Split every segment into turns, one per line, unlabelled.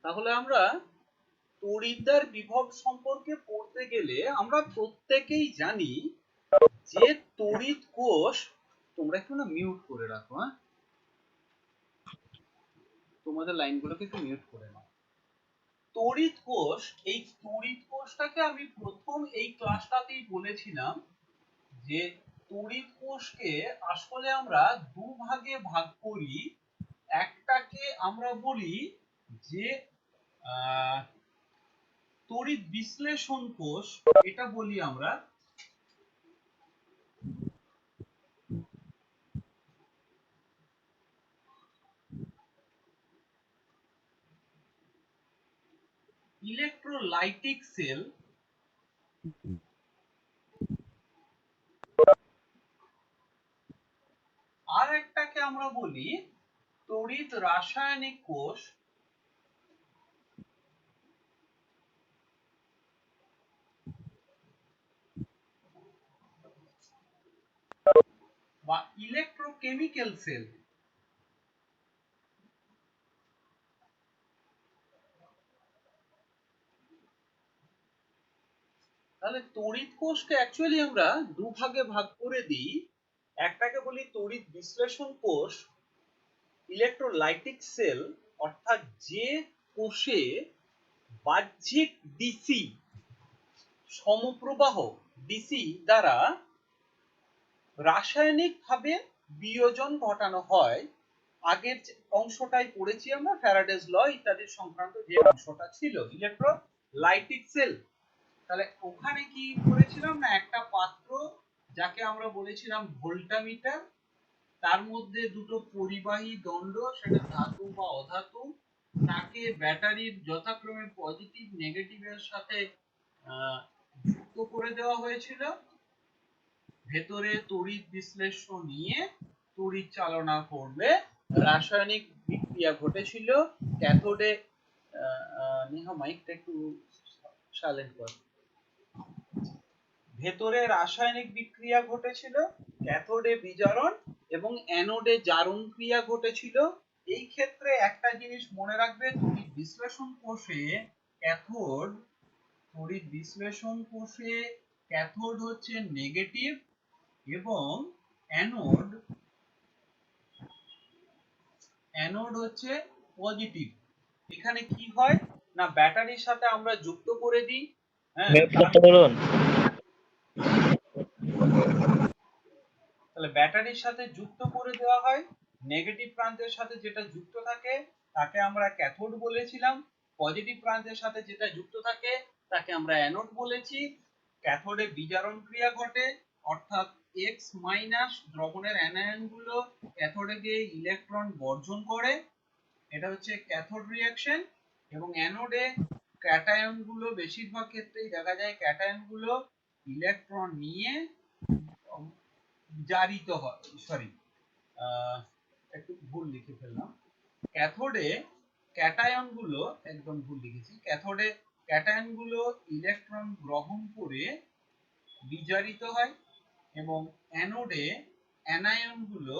তাহলে আমরা তড়িৎদ্বার বিভব সম্পর্কে পড়তে গেলে আমরা প্রত্যেকেই জানি যে তড়িৎ কোষ, তোমরা একটু না মিউট করে রাখো, হ্যাঁ, তোমাদের লাইনগুলোকে একটু মিউট করে নাও। তড়িৎ কোষ, এই তড়িৎ কোষটাকে আমি প্রথম এই ক্লাসটাতেই বলেছিলাম যে তড়িৎ কোষকে আসলে আমরা দুভাগে ভাগ করি। একটাকে আমরা বলি যে তড়িৎ বিশ্লেষণ কোষ, এটা বলি আমরা। ইলেকট্রোলাইটিক সেল, আর একটাকে আমরা বলি তড়িৎ রাসায়নিক কোষ বা ইলেকট্রোকেমিক্যাল সেল। তাহলে তড়িৎ কোষকে অ্যাকচুয়ালি আমরা দুভাগে ভাগ করে দিই। একটাকে বলি তড়িৎ বিশ্লেষণ কোষ, ইলেকট্রোলাইটিক সেল, অর্থাৎ যে কোষে বাহ্যিক ডিসি সমপ্রবাহ ডিসি দ্বারা রাসায়নিকভাবে বিয়োজন ঘটানো হয়। আগের অংশটাই পড়েছি আমরা, ফ্যারাডেজ ল ইত্যাদি সংক্রান্ত যে অংশটা ছিল ইলেকট্রোলাইটিক সেল। তাহলে ওখানে কি করেছিলাম না, একটা পাত্র যাকে আমরা বলেছিলাম ভোল্টামিটার, তার মধ্যে দুটো পরিবাহী দণ্ড, সেটা ধাতু বা অধাতু, তাকে ব্যাটারির যথাক্রমে পজিটিভ নেগেটিভের সাথে যুক্ত করে দেওয়া হয়েছিল। ভেতরে তড়িৎ বিশ্লেষণ নিয়ে তড়িৎ চালনা করলে রাসায়নিক বিক্রিয়া ঘটেছিল। ক্যাথোডে নেহা মাইকটা একটু সাইলেন্ট কর। ভেতরে রাসায়নিক বিক্রিয়া ঘটেছিল, ক্যাথোডে বিজারণ এবং অ্যানোডে জারণ ক্রিয়া ঘটেছিল। এই ক্ষেত্রে একটা জিনিস মনে রাখবে, তড়িৎ বিশ্লেষণ কোষে ক্যাথোড, তড়িৎ বিশ্লেষণ কোষে ক্যাথোড হচ্ছে নেগেটিভ এবং অ্যানোড হচ্ছে পজিটিভ। এখানে কি হয় না, ব্যাটারির সাথে আমরা যুক্ত করে দিই, হ্যাঁ, তাহলে ব্যাটারির সাথে যুক্ত করে দেওয়া হয়। নেগেটিভ প্রান্তের সাথে যেটা যুক্ত থাকে তাকে আমরা ক্যাথোড বলেছিলাম, পজিটিভ প্রান্তের সাথে যেটা যুক্ত থাকে তাকে আমরা অ্যানোড বলেছি। ক্যাথোডে বিজারণ ক্রিয়া ঘটে, অর্থাৎ এক্স মাইনাস দ্রবণের অ্যানায়নগুলো ক্যাথোডে গিয়ে ইলেকট্রন বর্জন করে, এটা হচ্ছে ক্যাথোড রিঅ্যাকশন। এবং অ্যানোডে ক্যাটায়নগুলো, বেশিরভাগ ক্ষেত্রেই দেখা যায় ক্যাটায়নগুলো ইলেকট্রন নিয়ে জারিত হয়, সরি একটু ভুল লিখে ফেললাম, ক্যাথোডে ক্যাটায়নগুলো, একদম ভুল লিখেছি, ক্যাথোডে ক্যাটায়নগুলো ইলেকট্রন গ্রহণ করে বিজারিত হয় এবং অ্যানোডে অ্যানায়নগুলো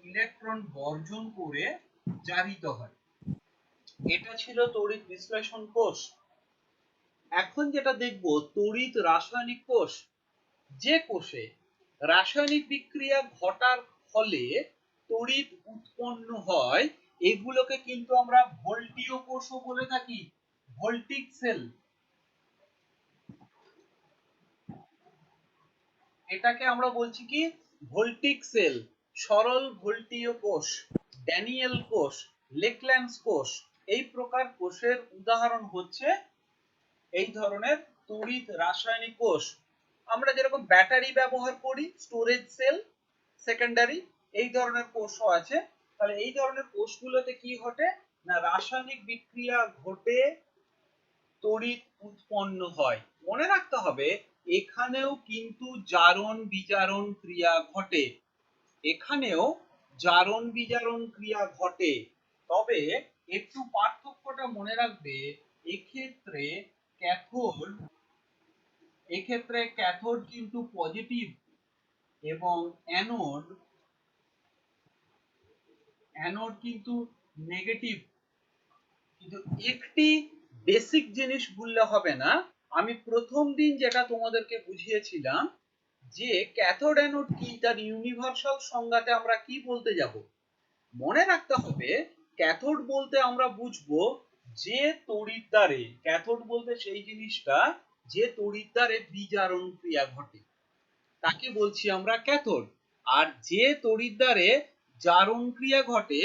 ইলেকট্রন বর্জন করে জারিত হয়। এটা ছিল তড়িৎ বিশ্লেষণ কোষ। এখন যেটা দেখব তড়িৎ রাসায়নিক কোষ, যে কোষে রাসায়নিক বিক্রিয়া ঘটার ফলে তড়িৎ উৎপন্ন হয়, এগুলোকে কিন্তু আমরা ভোল্টীয় কোষও বলে থাকি, ভোল্টিক সেল। এটাকে আমরা বলছি কি, ভোল্টিক সেল, সরল ভোল্টীয় কোষ, ড্যানিয়েল কোষ, লেকল্যান্ডস কোষ। এই প্রকার কোষের উদাহরণ হচ্ছে এই ধরনের তড়িৎ রাসায়নিক কোষ। আমরা যেরকম ব্যাটারি ব্যবহার করি, স্টোরেজ সেল, সেকেন্ডারি, এই ধরনের কোষও আছে। তাহলে এই ধরনের কোষগুলোতে কি ঘটে না, রাসায়নিক বিক্রিয়া ঘটে তড়িৎ উৎপন্ন হয়। মনে রাখতে হবে এখানেও কিন্তু জারণ বিজারণ ক্রিয়া ঘটে, এখানেও জারণ বিজারণ ক্রিয়া ঘটে। তবে একটু পার্থক্যটা মনে রাখবে, এক্ষেত্রে ক্যাথোড কিন্তু পজিটিভ এবং অ্যানোড কিন্তু নেগেটিভ। কিন্তু একটি বেসিক জিনিস ভুললে হবে না। আমি প্রথম দিন যেটা তোমাদেরকে বুঝিয়েছিলাম যে ক্যাথোড অ্যানোড কি, তার ইউনিভার্সাল সংজ্ঞাতে আমরা কি বলতে যাব। মনে রাখতে হবে ক্যাথোড বলতে আমরা বুঝবো যে তড়িৎদ্বারে, ক্যাথোড বলতে সেই জিনিসটা যে তড়িৎদ্বারে বিজারণ ক্রিয়া ঘটে তাকে বলছি আমরা ক্যাথোড। আর যে তড়িৎদ্বারে জারণ ক্রিয়া ঘটে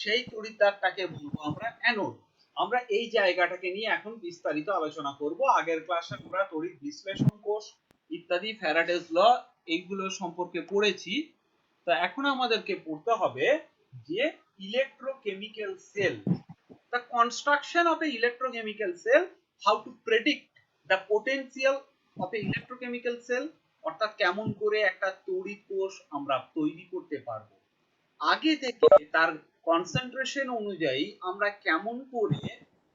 সেই তড়িৎদ্বারটাকে বলবো আমরা অ্যানোড। আমরা এই জায়গাটাকে নিয়ে এখন বিস্তারিত আলোচনা করব। আগের ক্লাসে আমরা তড়িৎ বিশ্লেষণ কোষ ইত্যাদি, ফ্যারাডেজ ল, এইগুলো সম্পর্কে পড়েছি। তো এখন আমাদেরকে পড়তে হবে যে electrochemical cell, the construction of a electrochemical cell, how to predict the potential of a electrochemical cell, অর্থাৎ কেমন করে একটা তড়িৎ কোষ আমরা তৈরি করতে পারবো, আগে থেকে তার কনসেন্ট্রেশন অনুযায়ী আমরা কেমন করে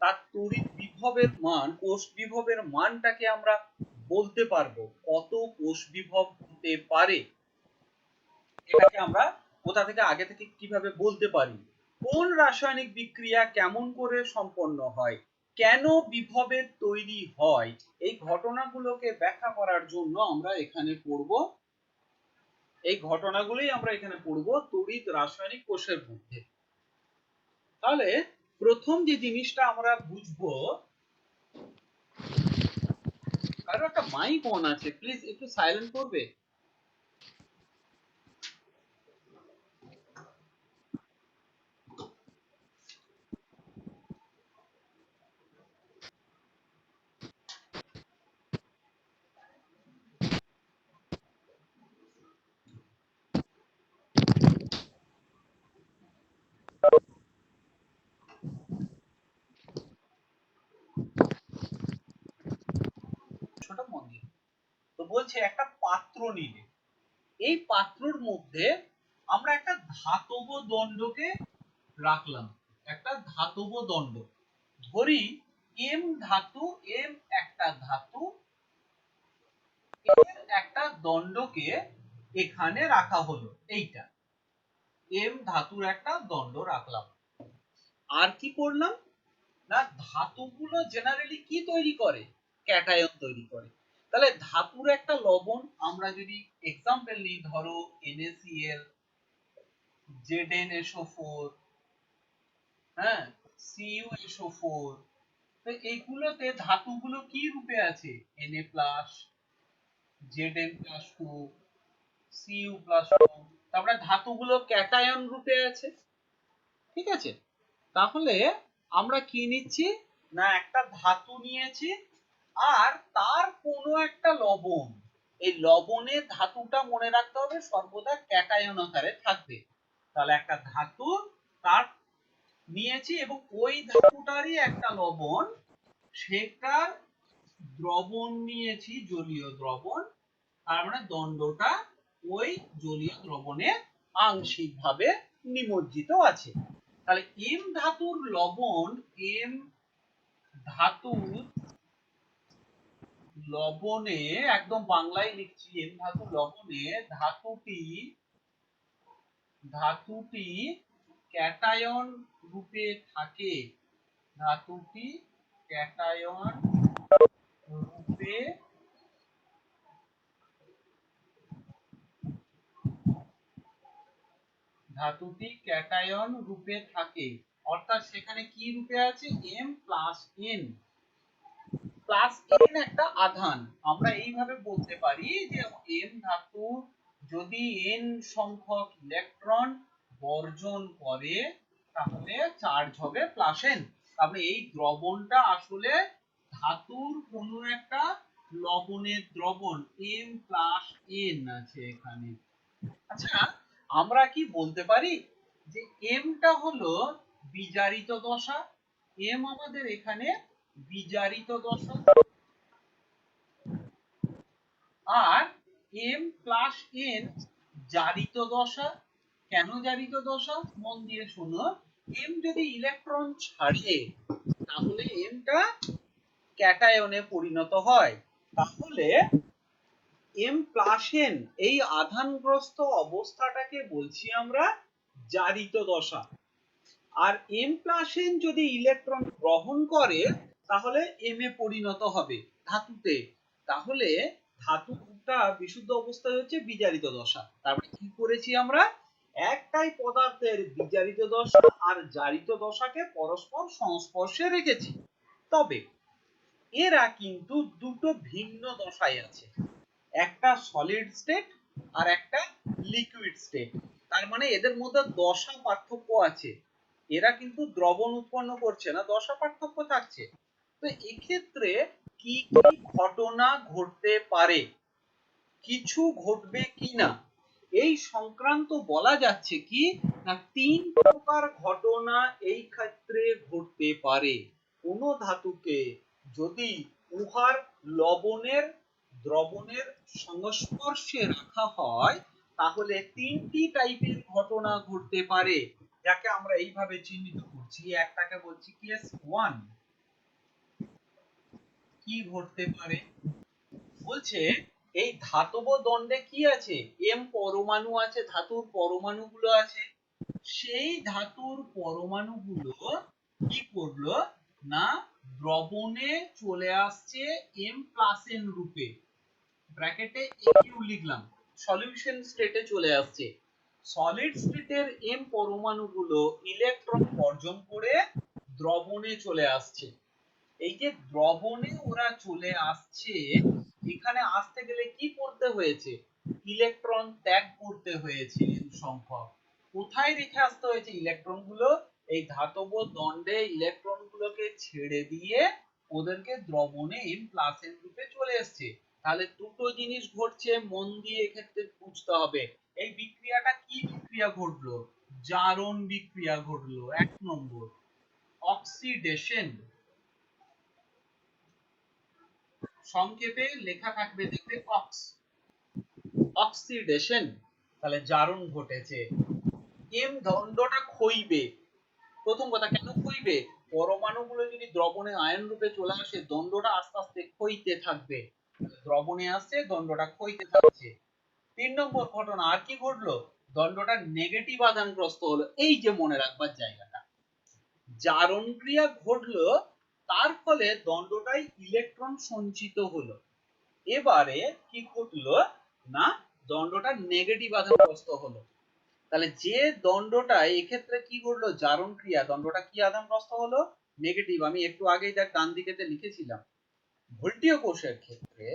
তার তড়িৎ বিভবের মান, কোষ বিভবের মানটাকে আমরা বলতে পারবো, কত কোষ বিভব হতে পারে, এটাকে আমরা কোথা থেকে আগে থেকে কিভাবে বলতে পারি, কোন রাসায়নিক বিক্রিয়া কেমন করে সম্পন্ন হয়, কেন বিভবের তৈরি হয়, এই ঘটনাগুলোকে ব্যাখ্যা করার জন্য আমরা এখানে পড়ব, এই ঘটনাগুলোই আমরা এখানে পড়ব তড়িৎ রাসায়নিক কোষের মধ্যে। তাহলে প্রথম যে জিনিসটা আমরা বুঝবো, কারো একটা মাইক অন আছে, প্লিজ একটু সাইলেন্ট করবে। ছোট মন দিয়ে। তো বলছে একটা পাত্র নিলে, এই পাত্রর মধ্যে আমরা একটা ধাতব দণ্ডকে রাখলাম, একটা ধাতব দণ্ড ধরি, এম ধাতু, এম একটা ধাতু, এর একটা দণ্ডকে এখানে রাখা হলো, এইটা এম ধাতুর একটা দণ্ড রাখলাম। আর কি করলাম না, ধাতুগুলো জেনারেলি কি তৈরি করে, ক্যাটায়ন তৈরি করে। তাহলে ধাতুর একটা লবণ আমরা যদি এক্সাম্পল নিই, ধরো NaCl, ZnSO4, হ্যাঁ, CuSO4, তো এইগুলোতে ধাতুগুলো কি রূপে আছে, Na+, Zn+2, Cu+2, তারপরে ধাতুগুলো ক্যাটায়ন রূপে আছে, ঠিক আছে। তাহলে আমরা কি নিচ্ছি না, একটা ধাতু নিয়েছি আর তার কোনো একটা লবণ, এই লবণের ধাতুটা মনে রাখতে হবে সর্বদা ক্যাটায়ন আকারে থাকবে। তাহলে একটা ধাতু তার নিয়েছি এবং ওই ধাতুটারই একটা লবণ, সেটার দ্রবণ নিয়েছি, জলীয় দ্রবণ, তার মানে দণ্ডটা ওই জলীয় দ্রবণে আংশিকভাবে নিমজ্জিত আছে। তাহলে এম ধাতুর লবণ, এম ধাতুর লবণে, একদম বাংলায় লিখছি, এম ধাতুর লবণে ধাতুটি ক্যাটায়ন রূপে থাকে, ধাতুটি ক্যাটায়ন রূপে ধাতুটি ক্যাটায়ন রূপে থাকে, অর্থাৎ সেখানে কি রূপে আছে, M plus N plus N একটা আধান। আমরা এইভাবে বলতে পারি যে M ধাতু যদি N সংখ্যক ইলেকট্রন বর্জন করে তাহলে চার্জ হবে প্লাস N। তাহলে এই দ্রবণটা আসলে ধাতুর কোনো একটা লবণের দ্রবণ, M প্লাস N আছে এখানে। আচ্ছা, আমরা কি বলতে পারি যে এমটা হলো বিজারিত দশা, এম আমাদের এখানে বিজারিত দশা, আর এম প্লাস এন জারিত দশা। কেন জারিত দশা, মন দিয়ে শোনো, এম যদি ইলেকট্রন ছাড়ে তাহলে এমটা ক্যাটায়নে পরিণত হয়, তাহলে এম প্লাস এন এই আধানগ্রস্ত অবস্থাটাকে বলছি আমরা জারিত দশা। আর M+N যদি ইলেকট্রন গ্রহণ করে তাহলে M এ পরিণত হবে ধাতুতে। তাহলে ধাতুটা বিশুদ্ধ অবস্থায় হচ্ছে বিজারিত দশা। তারপরে কি করেছি আমরা, একটাই পদার্থের বিজারিত দশা আর জারিত দশাকে পরস্পর সংস্পর্শে রেখেছি। তবে এরা কিন্তু দুটো ভিন্ন দশায় আছে, একটা সলিড স্টেট আর একটা লিকুইড স্টেট। তার মানে এদের মধ্যে দশা পার্থক্য আছে, এরা কিন্তু দ্রবণ উৎপন্ন করছে না, দশা পার্থক্য থাকছে। তো এক্ষেত্রে কি কি ঘটনা ঘটতে পারে, কিছু ঘটবে কিনা এই সংক্রান্ত বলা যাচ্ছে কি না, 3 প্রকার ঘটনা এই ক্ষেত্রে ঘটতে পারে। কোন ধাতুকে যদি উহার লবণের দ্রবণের সংস্পর্শে রাখা হয় তাহলে 3টি টাইপের ঘটনা ঘটতে পারে, যাকে আমরা এইভাবে চিহ্নিত করছি। একটাকে বলছি কেস 1। কি ঘটতে পারে বলছে, এই ধাতব দণ্ডে কি আছে, এম পরমাণু আছে, ধাতুর পরমাণুগুলো আছে। সেই ধাতুর পরমাণুগুলো কি করলো না, দ্রবণে চলে আসছে M+N রূপে, ব্র্যাকেটে AQ লিখলাম, সলিউশন স্টেটে চলে আসছে। সলিড স্টেটের M পরমাণুগুলো ইলেকট্রন বর্জন করে দ্রবণে চলে আসছে। এই যে দ্রবণে ওরা চলে আসছে, এখানে আসতে গেলে কি করতে হয়েছে, ইলেকট্রন ত্যাগ করতে হয়েছে n সংখ্যক। কোথায় রেখে আসতে হয়েছে ইলেকট্রন গুলো, এই ধাতব দণ্ডে ইলেকট্রন গুলোকে ছেড়ে দিয়ে ওদেরকে দ্রবণে M+N রূপে চলে এসেছে। তাহলে দুটো জিনিস ঘটছে, মন দিয়ে এক্ষেত্রে বুঝতে হবে। এই বিক্রিয়াটা কি বিক্রিয়া ঘটলো, জারণ বিক্রিয়া ঘটলো। 1 নম্বর অক্সিডেশন, সংক্ষেপে লেখা থাকবে দেখবে অক্স, অক্সিডেশন, তাহলে জারণ ঘটেছে। এম দণ্ডটা ক্ষয়বে। প্রথম কথা, কেন ক্ষয়বে, পরমাণুগুলো যদি দ্রবণে আয়ন রূপে চলে আসে দণ্ডটা আস্তে আস্তে ক্ষয়তে থাকবে, দ্রবণে আসছে দণ্ডটা ক্ষয়তে থাকছে। 3 নম্বর ঘটনা আর কি ঘটলো, দণ্ডটা নেগেটিভ আধানগ্রস্ত হলো। এই যে মনে রাখবার জায়গাটা, জারণ ক্রিয়া ঘটলো, তার ফলে দণ্ডটায় ইলেকট্রন সঞ্চিত হলো। এবারে কি ঘটলো না, দণ্ডটা নেগেটিভ আধানগ্রস্ত হলো। তাহলে যে দণ্ডটা এক্ষেত্রে কি ঘটলো, জারণ ক্রিয়া, দণ্ডটা কি আধানগ্রস্ত হলো, নেগেটিভ। আমি একটু আগেই দেখ ডান দিকেতে লিখেছিলাম। ভোল্টীয় কোষের ক্ষেত্রে,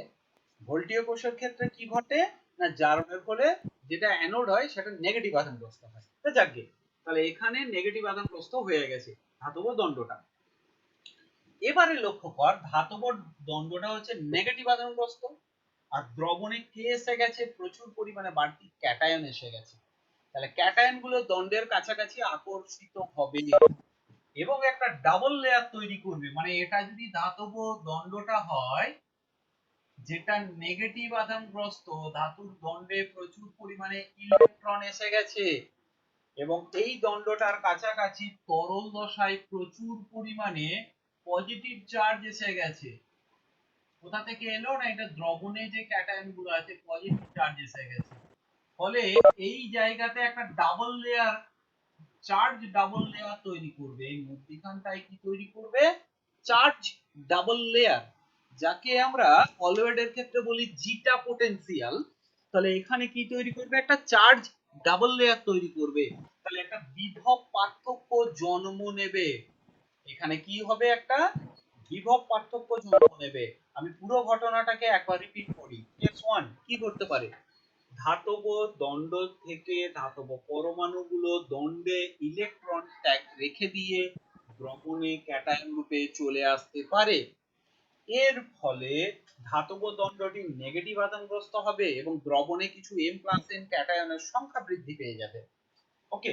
ভোল্টীয় কোষের ক্ষেত্রে কি ঘটে না, জারণের ফলে যেটা অ্যানোড হয় সেটা নেগেটিভ আধানগ্রস্ত হয়। তো যাকে, তাহলে এখানে নেগেটিভ আধানগ্রস্ত হয়ে গেছে ধাতব দণ্ডটা। এবারে লক্ষ্য কর, ধাতব দণ্ডটা হচ্ছে নেগেটিভ আধানগ্রস্ত, আর দ্রবণে কে এসে গেছে, প্রচুর পরিমাণে বাড়তি ক্যাটায়ন এসে গেছে। তাহলে ক্যাটায়ন গুলো দণ্ডের কাছাকাছি আকর্ষিত হবে এবং একটা ডাবল লেয়ার তৈরি করবে। মানে এটা যদি ধাতব দণ্ডটা হয় যেটা নেগেটিভ আধানগ্রস্ত, ধাতুর দণ্ডে প্রচুর পরিমাণে ইলেকট্রন এসে গেছে এবং এই দণ্ডটার কাছাকাছি তরল দশায় প্রচুর পরিমাণে পজিটিভ চার্জ এসে গেছে। কোথা থেকে এলো না, এটা দ্রবণে যে ক্যাটায়ন গুলো আছে পজিটিভ চার্জ এসে গেছে। ফলে এই জায়গাতে একটা double layer, charge double layer তৈরি করবে। এই মধ্যখানটায় কি তৈরি করবে, চার্জ ডাবল লেয়ার, যাকে আমরা কলয়েডের ক্ষেত্রে বলি জিটা পটেনশিয়াল। তাহলে এখানে কি তৈরি করবে, একটা চার্জ ডাবল লেয়ার তৈরি করবে। তাহলে একটা বিভব পার্থক্য জন্ম নেবে। এখানে কি হবে, একটা বিভব পার্থক্য জন্ম নেবে। আমি পুরো ঘটনাটাকে একবার রিপিট করি। কেস 1 কি করতে পারে, ধাতব দণ্ড থেকে ধাতব পরমাণুগুলো দণ্ডে ইলেকট্রন ত্যাগ রেখে দিয়ে দ্রবণে ক্যাটায়ন রূপে চলে আসতে পারে। এর ফলে ধাতব দণ্ডটি নেগেটিভ আধানগ্রস্ত হবে এবং দ্রবণে কিছু M+N ক্যাটায়নের সংখ্যা বৃদ্ধি পেয়ে যাবে। ওকে,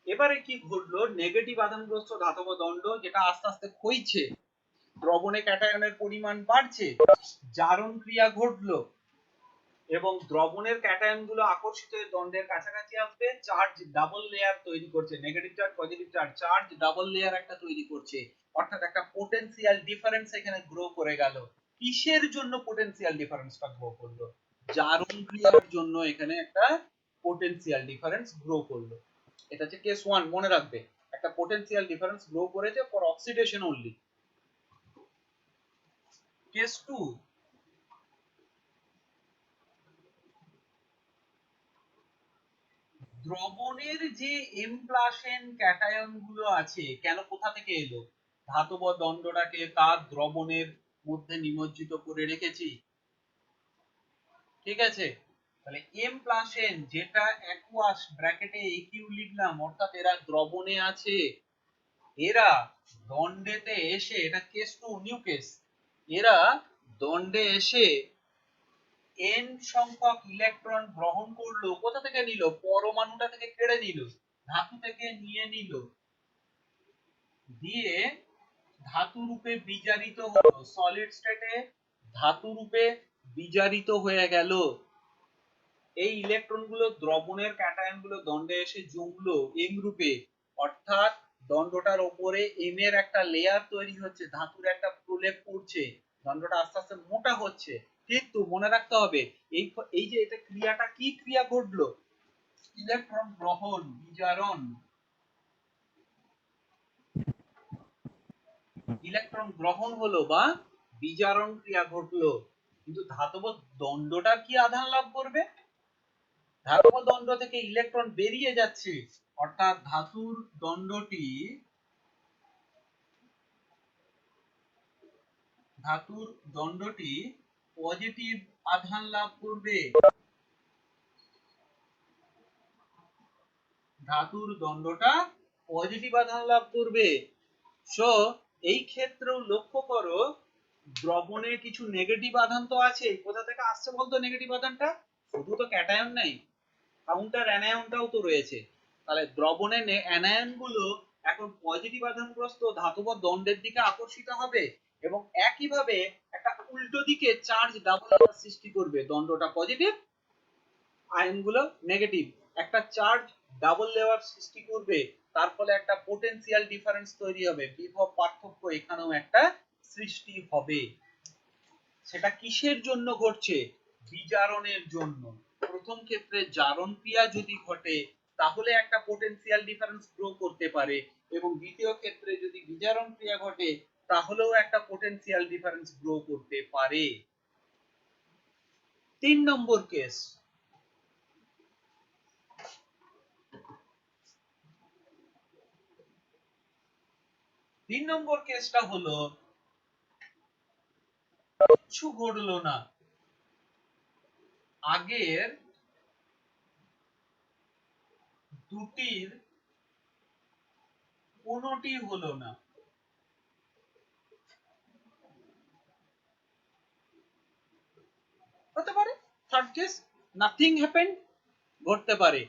এবারে কি ঘটলো, নেগেটিভ আধানগ্রস্ত ধাতব দণ্ড যেটা আস্তে আস্তে ক্ষয়ছে, দ্রবণে ক্যাটায়নের পরিমাণ বাড়ছে, জারণ ক্রিয়া ঘটলো এবং দ্রবণের ক্যাটায়ন গুলো আকর্ষিত হয়ে দণ্ডের কাছাকাছি আসবে, চার্জ ডাবল লেয়ার তৈরি করছে, negative charge positive charge, charge double layer একটা তৈরি করছে। অর্থাৎ একটা পোটেনশিয়াল ডিফারেন্স এখানে গ্রো করে গেল। কিসের জন্য পোটেনশিয়াল ডিফারেন্সটা গ্রো করলো, জারণ ক্রিয়ার জন্য এখানে একটা পোটেনশিয়াল ডিফারেন্স গ্রো করলো। এটা হচ্ছে কেস 1, মনে রাখবে। একটা একটা পোটেনশিয়াল ডিফারেন্স গ্রো করেছে ফর অক্সিডেশন অনলি। কেস 2, দ্রবণের যে M প্লাস N ক্যাটায়ন গুলো আছে, কেন কোথা থেকে এলো? ধাতব দণ্ডটাকে তার দ্রবণের মধ্যে নিমজ্জিত করে রেখেছি, ঠিক আছে? তাহলে M প্লাস N যেটা অ্যাকুয়াস ব্র্যাকেটে AQ লিখলাম, অর্থাৎ এরা দ্রবণে আছে, এরা দণ্ডেতে এসে, এটা কেস 2 নিউ কেস, এরা দণ্ডে এসে n সংখ্যক ইলেকট্রন গ্রহণ করলো। কোথা থেকে নিল? পরমাণুটা থেকে কেড়ে নিল, ধাতু থেকে নিয়ে নিল, দিয়ে ধাতু রূপে বিজারিত হলো, সলিড স্টেটে ধাতু রূপে বিজারিত হয়ে গেল। এই ইলেকট্রন গুলো দ্রবণের ক্যাটায়ন গুলো দণ্ডে এসে জমলো এম রূপে, অর্থাৎ দণ্ডটার উপরে এম এর একটা লেয়ার তৈরি হচ্ছে, ধাতুর একটা প্রলেপ পড়ছে, দণ্ডটা আস্তে আস্তে মোটা হচ্ছে। কিন্তু মনে রাখতে হবে এই এই যে এটা ক্রিয়াটা, কি ক্রিয়া ঘটলো? ইলেকট্রন গ্রহণ, বিজারণ, ইলেকট্রন গ্রহণ হলো বা বিজারণ ক্রিয়া ঘটলো। কিন্তু ধাতব দণ্ডটা কি আধান লাভ করবে? ধাতব দণ্ড থেকে ইলেকট্রন বেরিয়ে যাচ্ছে, অর্থাৎ ধাতুর দণ্ডটি পজিটিভ আধান লাভ করবে, ধাতুর দণ্ডটা পজিটিভ আধান লাভ করবে। সো এই ক্ষেত্রেও লক্ষ্য করো, দ্রবণে কিছু নেগেটিভ আধান তো আছে। কোথা থেকে আসছে বলতো নেগেটিভ আধানটা? শুধু তো ক্যাটায়ন নাই, কাউন্টার অ্যানায়নটাও তো রয়েছে। তাহলে দ্রবণে অ্যানায়ন গুলো এখন পজিটিভ আধানগ্রস্ত ধাতব দণ্ডের দিকে আকর্ষিত হবে এবং একইভাবে একটা উল্টো দিকে চার্জ ডাবল সৃষ্টি করবে। দণ্ডটা পজিটিভ, আয়ন গুলো নেগেটিভ, একটা চার্জ ডাবল লেয়ার সৃষ্টি করবে, তার ফলে একটা পোটেনশিয়াল ডিফারেন্স তৈরি হবে, বিভব পার্থক্য এখানেও একটা সৃষ্টি হবে। সেটা কিসের জন্য ঘটছে? বিজারণের জন্য। প্রথম ক্ষেত্রে জারণ ক্রিয়া যদি ঘটে তাহলে একটা পোটেনশিয়াল ডিফারেন্স গ্রো করতে পারে, এবং দ্বিতীয় ক্ষেত্রে যদি বিজারণ ক্রিয়া ঘটে তাহলেও একটা পোটেনশিয়াল ডিফারেন্স গ্রো করতে পারে। 3 নম্বর কেস, 3 নম্বর কেসটা হলো কিছু ঘটলো না, আগের দুটির কোনোটি হলো না। হতে পারে থার্ড কেস, নাথিং হ্যাপেন্ড, ঘটতে পারে।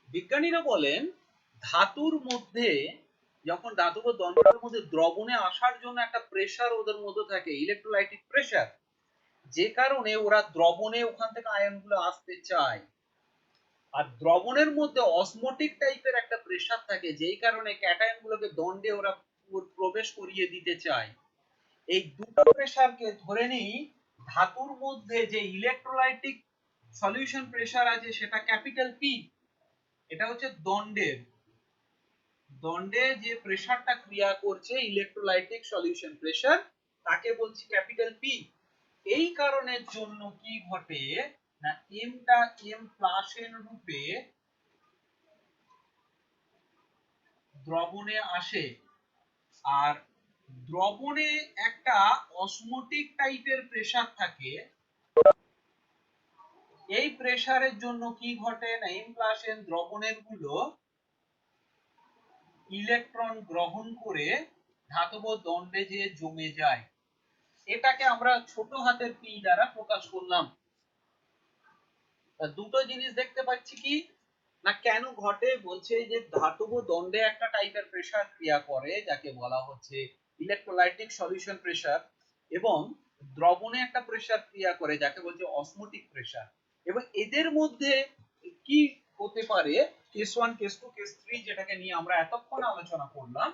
বিজ্ঞানীরা বলেন ধাতুর মধ্যে, যখন ধাতব দণ্ডের মধ্যে দ্রবণে আসার জন্য একটা প্রেসার ওদের মধ্যে থাকে, ইলেকট্রোলাইটিক প্রেসার, যে কারণে ওরা দ্রবণে ওখান থেকে আয়নগুলো আসতে চায়। আর দ্রবণের মধ্যে অসমোটিক টাইপের একটা প্রেসার থাকে, যেই কারণে ক্যাটায়ন গুলোকে দণ্ডে ওরা প্রবেশ করিয়ে দিতে চায়। এই দুটো প্রেসারকে ধরে নিই, ধাতুর মধ্যে যে ইলেকট্রোলাইটিক সলিউশন প্রেসার আছে সেটা ক্যাপিটাল পি, এটা হচ্ছে দণ্ডে যে প্রেসারটা ক্রিয়া করছে, ইলেকট্রোলাইটিক সলিউশন প্রেসার, তাকে বলছি ক্যাপিটাল পি। এই কারণের জন্য কি ঘটে না, এমটা এম প্লাস এন রূপে দ্রবণে আসে, আর দ্রবণে একটা অসমোটিক টাইপের প্রেসার থাকে। এই প্রেসারের জন্য কি ঘটে না, এম প্লাস এন দ্রবণের গুলো ইলেকট্রন গ্রহণ করে ধাতব দণ্ডে যে জমে যায়, এটাকে আমরা ছোট হাতের পি দ্বারা প্রকাশ করলাম। দুটো জিনিস দেখতে পাচ্ছি কি না, কেন ঘটে বলছে যে ধাতব দণ্ডে একটা টাইপের প্রেসার ক্রিয়া করে যাকে বলা হচ্ছে ইলেকট্রোলাইটিক সলিউশন প্রেসার, এবং দ্রবণে একটা প্রেসার ক্রিয়া করে যাকে বলছে অসমোটিক প্রেসার। এবং এদের মধ্যে কি হতে পারে, কেস 1 কেস 2 কেস 3 যেটাকে নিয়ে আমরা এতক্ষণ আলোচনা করলাম,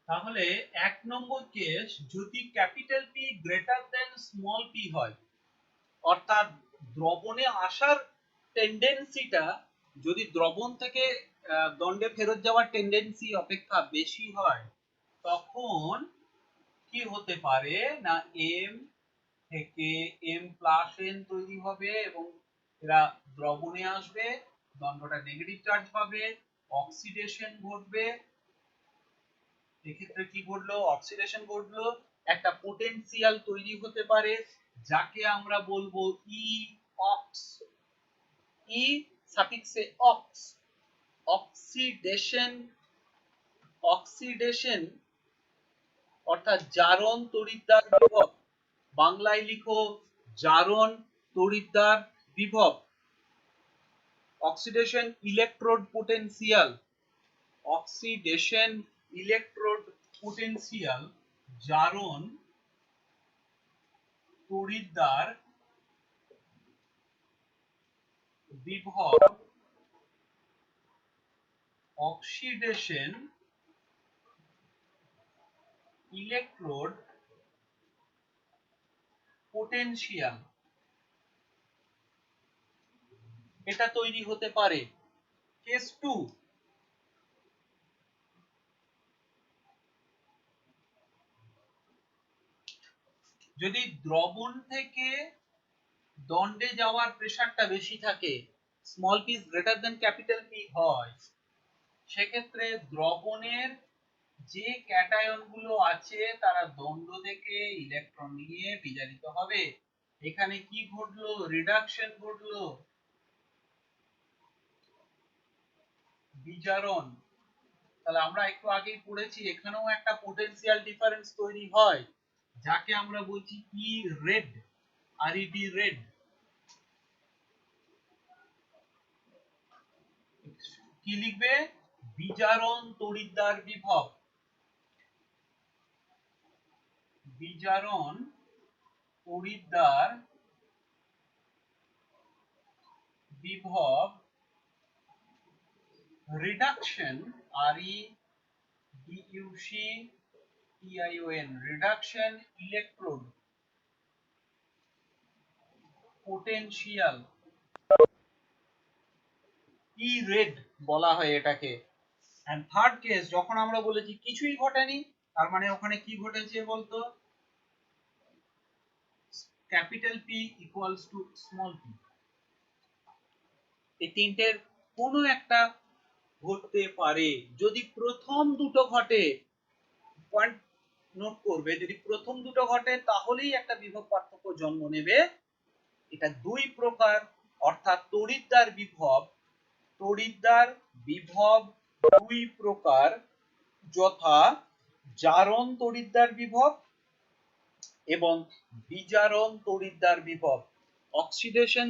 তাহলে এক নম্বর কেস, যদি capital P greater than small P হয়, অর্থাৎ দ্রবণে আসার টেন্ডেন্সিটা যদি দ্রবণ থেকে দণ্ডে ফেরত যাওয়ার টেন্ডেন্সি অপেক্ষা বেশি হয়, তখন কি হতে পারে না এম থেকে এম প্লাস এন তৈরি হবে এবং এরা দ্রবণে আসবে, দণ্ডটা নেগেটিভ চার্জ পাবে, অক্সিডেশন ঘটবে। এক্ষেত্রে কি ঘটলো? অক্সিডেশন ঘটলো, একটা পোটেনশিয়াল তৈরি হতে পারে যাকে আমরা বলবো ই অক্স, ই সাফিক্সে অক্স, অক্সিডেশন, অক্সিডেশন অর্থাৎ জারণ তড়িৎদ্বার বিভব, বাংলায় লিখো জারণ তড়িৎদ্বার বিভব। Oxidation electrode potential, oxidation electrode potential, জারণ তড়িৎদ্বার বিভব, অক্সিডেশন ইলেকট্রোড পোটেনশিয়াল, এটা তৈরি হতে পারে। কেস 2, যদি দ্রবণ থেকে দণ্ডে যাওয়ার প্রেসারটা বেশি থাকে, small P greater than capital P হয়, সেক্ষেত্রে দ্রবণের যে ক্যাটায়ন গুলো আছে তারা দণ্ড থেকে ইলেকট্রন নিয়ে বিজারিত হবে। এখানে কি ঘটলো? রিডাকশন ঘটলো, বিজারণ। তাহলে আমরা একটু আগেই পড়েছি এখানেও একটা পোটেনশিয়াল ডিফারেন্স তৈরি হয় যাকে আমরা বলছি ই রেড, আরইডি রেড। কি লিখবে? বিজারণ তড়িৎদ্বার বিভব, বিজারণ তড়িৎদ্বার বিভব, reduction, R E D U C T I O N, reduction electrode potential, E red বলা হয় এটাকে। এন্ড থার্ড কেস, যখন আমরা বলেছি কিছুই ঘটেনি, তার মানে ওখানে কি ঘটেছে বলতো? Capital P equals to small P. এই তিনটের কোনো একটা ঘটতে পারে। যদি প্রথম দুটো ঘটে, পয়েন্ট নোট করবে, যদি প্রথম দুটো ঘটে তাহলেই একটা বিভব পার্থক্য জন্ম নেবে। এটা দুই প্রকার, অর্থাৎ তড়িৎদ্বার বিভব, তড়িৎদ্বার বিভব দুই প্রকার, যথা জারণ তড়িৎদ্বার বিভব এবং বিজারণ তড়িৎদ্বার বিভব। Oxidation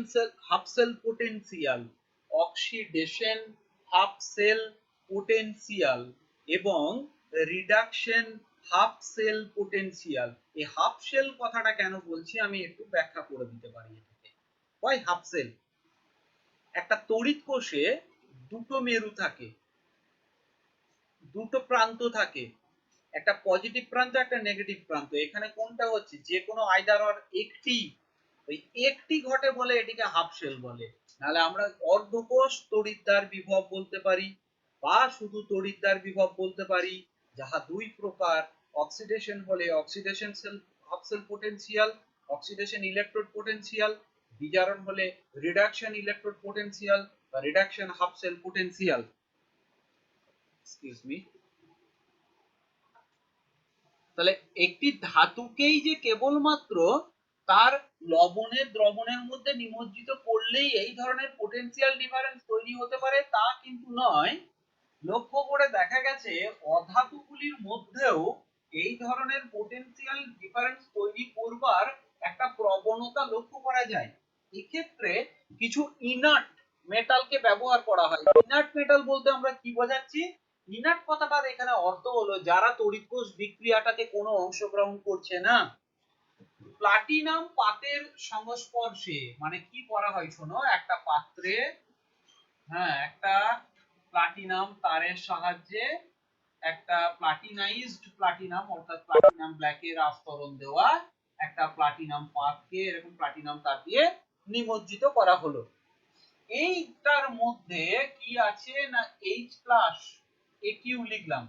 half cell potential, oxidation half cell potential এবং রিডাকশন হাফ সেল পোটেনশিয়াল। এই হাফ সেল কথাটা কেন বলছি আমি একটু ব্যাখ্যা করে দিতে পারি এটাকে। হয় হাফ সেল, একটা তড়িৎ কোষে দুটো মেরু থাকে, দুটো প্রান্ত থাকে, একটা পজিটিভ প্রান্ত একটা নেগেটিভ প্রান্ত। এখানে কোনটা হচ্ছে? যে কোনো আইদার অর একটি, ওই একটি ঘটে বলে এটিকে হাফ শেল বলে। নাহলে আমরা অর্ধকোষ তড়িৎদ্বার বিভব বলতে পারি বা শুধু তড়িৎদ্বার বিভব বলতে পারি, যাহা দুই প্রকার। অক্সিডেশন হলে oxidation cell half cell potential, oxidation electrode potential, বিজারণ হলে রিডাকশন ইলেকট্রোড পোটেনশিয়াল বা reduction half cell potential. Excuse me. তাহলে একটি ধাতুকেই যে কেবলমাত্র তার লবণের দ্রবণের মধ্যে নিমজ্জিত করলেই এই ধরনের পোটেনশিয়াল ডিফারেন্স তৈরি হতে পারে তা কিন্তু নয়। লক্ষ্য করে দেখা গেছে অধাতুগুলির মধ্যেও এই ধরনের পোটেনশিয়াল ডিফারেন্স তৈরি করবার একটা প্রবণতা লক্ষ্য করা যায়। এক্ষেত্রে কিছু ইনার্ট মেটালকে ব্যবহার করা হয়। ইনার্ট মেটাল বলতে আমরা কি বোঝাচ্ছি? ইনার্ট কথাটার এখানে অর্থ হলো যারা তড়িৎ কোষ বিক্রিয়াটাতে কোনো অংশগ্রহণ করছে না। প্লাটিনাম পাতের সংস্পর্শে, মানে কি করা হয় শোনো, একটা পাত্রে একটা প্লাটিনাম তারের সাহায্যে একটা প্লাটিনাইজড প্লাটিনাম অর্থাৎ প্লাটিনাম ব্ল্যাকের আস্তরণ দেওয়া একটা প্লাটিনাম পাতকে এরকম প্লাটিনাম তার দিয়ে নিমজ্জিত করা হলো। এইটার মধ্যে কি আছে না H প্লাস AQ লিখলাম,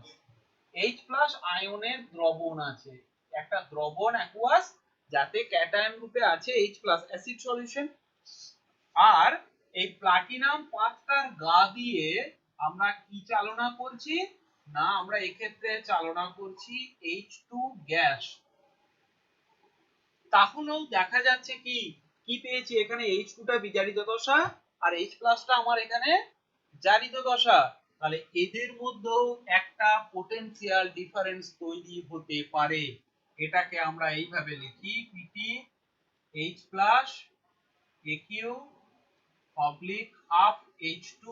H প্লাস আয়নের দ্রবণ আছে, একটা দ্রবণ অ্যাকুয়াস যাতে ক্যাটায়ন রূপে আছে H প্লাস অ্যাসিড সলিউশন। আর এই প্লাটিনাম পাতটার গা দিয়ে আমরা কি চালনা করছি না আমরা এক্ষেত্রে চালনা করছি H2 গ্যাস। তাহলেও দেখা যাচ্ছে কি কি পেয়েছি এখানে H2 টা বিজারিত দশা আর H প্লাসটা আমার এখানে জারিত দশা। তাহলে এদের মধ্যেও একটা পোটেনশিয়াল ডিফারেন্স তৈরি হতে পারে। এটাকে আমরা এইভাবে লিখি PT H plus AQ oblique half H2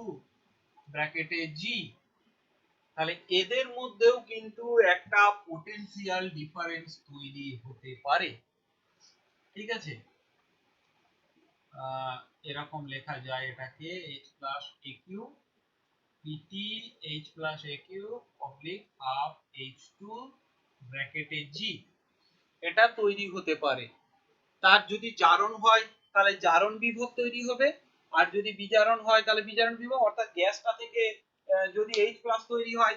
ব্র্যাকেটে G। তাহলে এদের মধ্যেও কিন্তু একটা পোটেনশিয়াল ডিফারেন্স তৈরি হতে পারে। ঠিক আছে, এরকম লেখা যায় এটাকে H plus AQ PT H plus AQ oblique half H2 ব্র্যাকেটে G, এটা তৈরি হতে পারে। তার যদি জারণ হয় তাহলে জারণ বিভব তৈরি হবে, আর যদি বিজারণ হয় তাহলে বিজারণ বিভব, অর্থাৎ গ্যাসটা থেকে যদি H প্লাস তৈরি হয়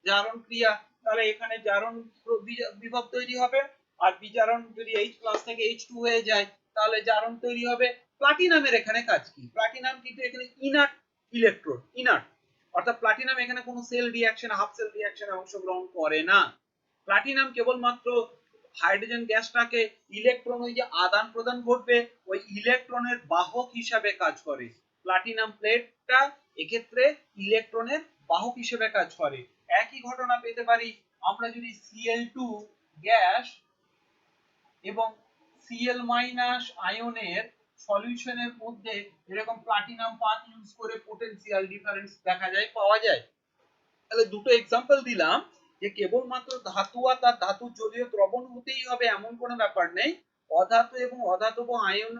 জারণ ক্রিয়া তাহলে এখানে জারণ বিভব তৈরি হবে, আর বিজারণ যদি H প্লাস থেকে H2 হয়ে যায় তাহলে জারণ তৈরি হবে। প্লাটিনামের এখানে কাজ কি, প্লাটিনাম কিন্তু এখানে ইনার্ট ইলেকট্রোড, ইনার্ট অর্থাৎ প্লাটিনাম এখানে কোনো সেল রিঅ্যাকশন হাফ সেল রিঅ্যাকশনে অংশগ্রহণ করে না। প্লাটিনাম কেবলমাত্র হাইড্রোজেন গ্যাসটাকে ইলেকট্রন ওই যে আদান প্রদান ঘটবে ওই ইলেকট্রনের বাহক হিসাবে কাজ করে। প্লাটিনাম প্লেটটা এক্ষেত্রে ইলেকট্রনের বাহক হিসেবে কাজ করে। একই ঘটনা পেতে পারি আমরা যদি Cl2 গ্যাস এবং Cl- আয়নের সলিউশনের মধ্যে এরকম প্লাটিনাম পাত ইউজ করে পোটেনশিয়াল ডিফারেন্স দেখা যায়, পাওয়া যায়। তাহলে দুটো एग्जांपल দিলাম যে কেবলমাত্র ধাতু আর তার ধাতু জলীয় দ্রবণ হতেই হবে এমন কোনো ব্যাপার নেই, অধাতু এবং অধাতব আয়ন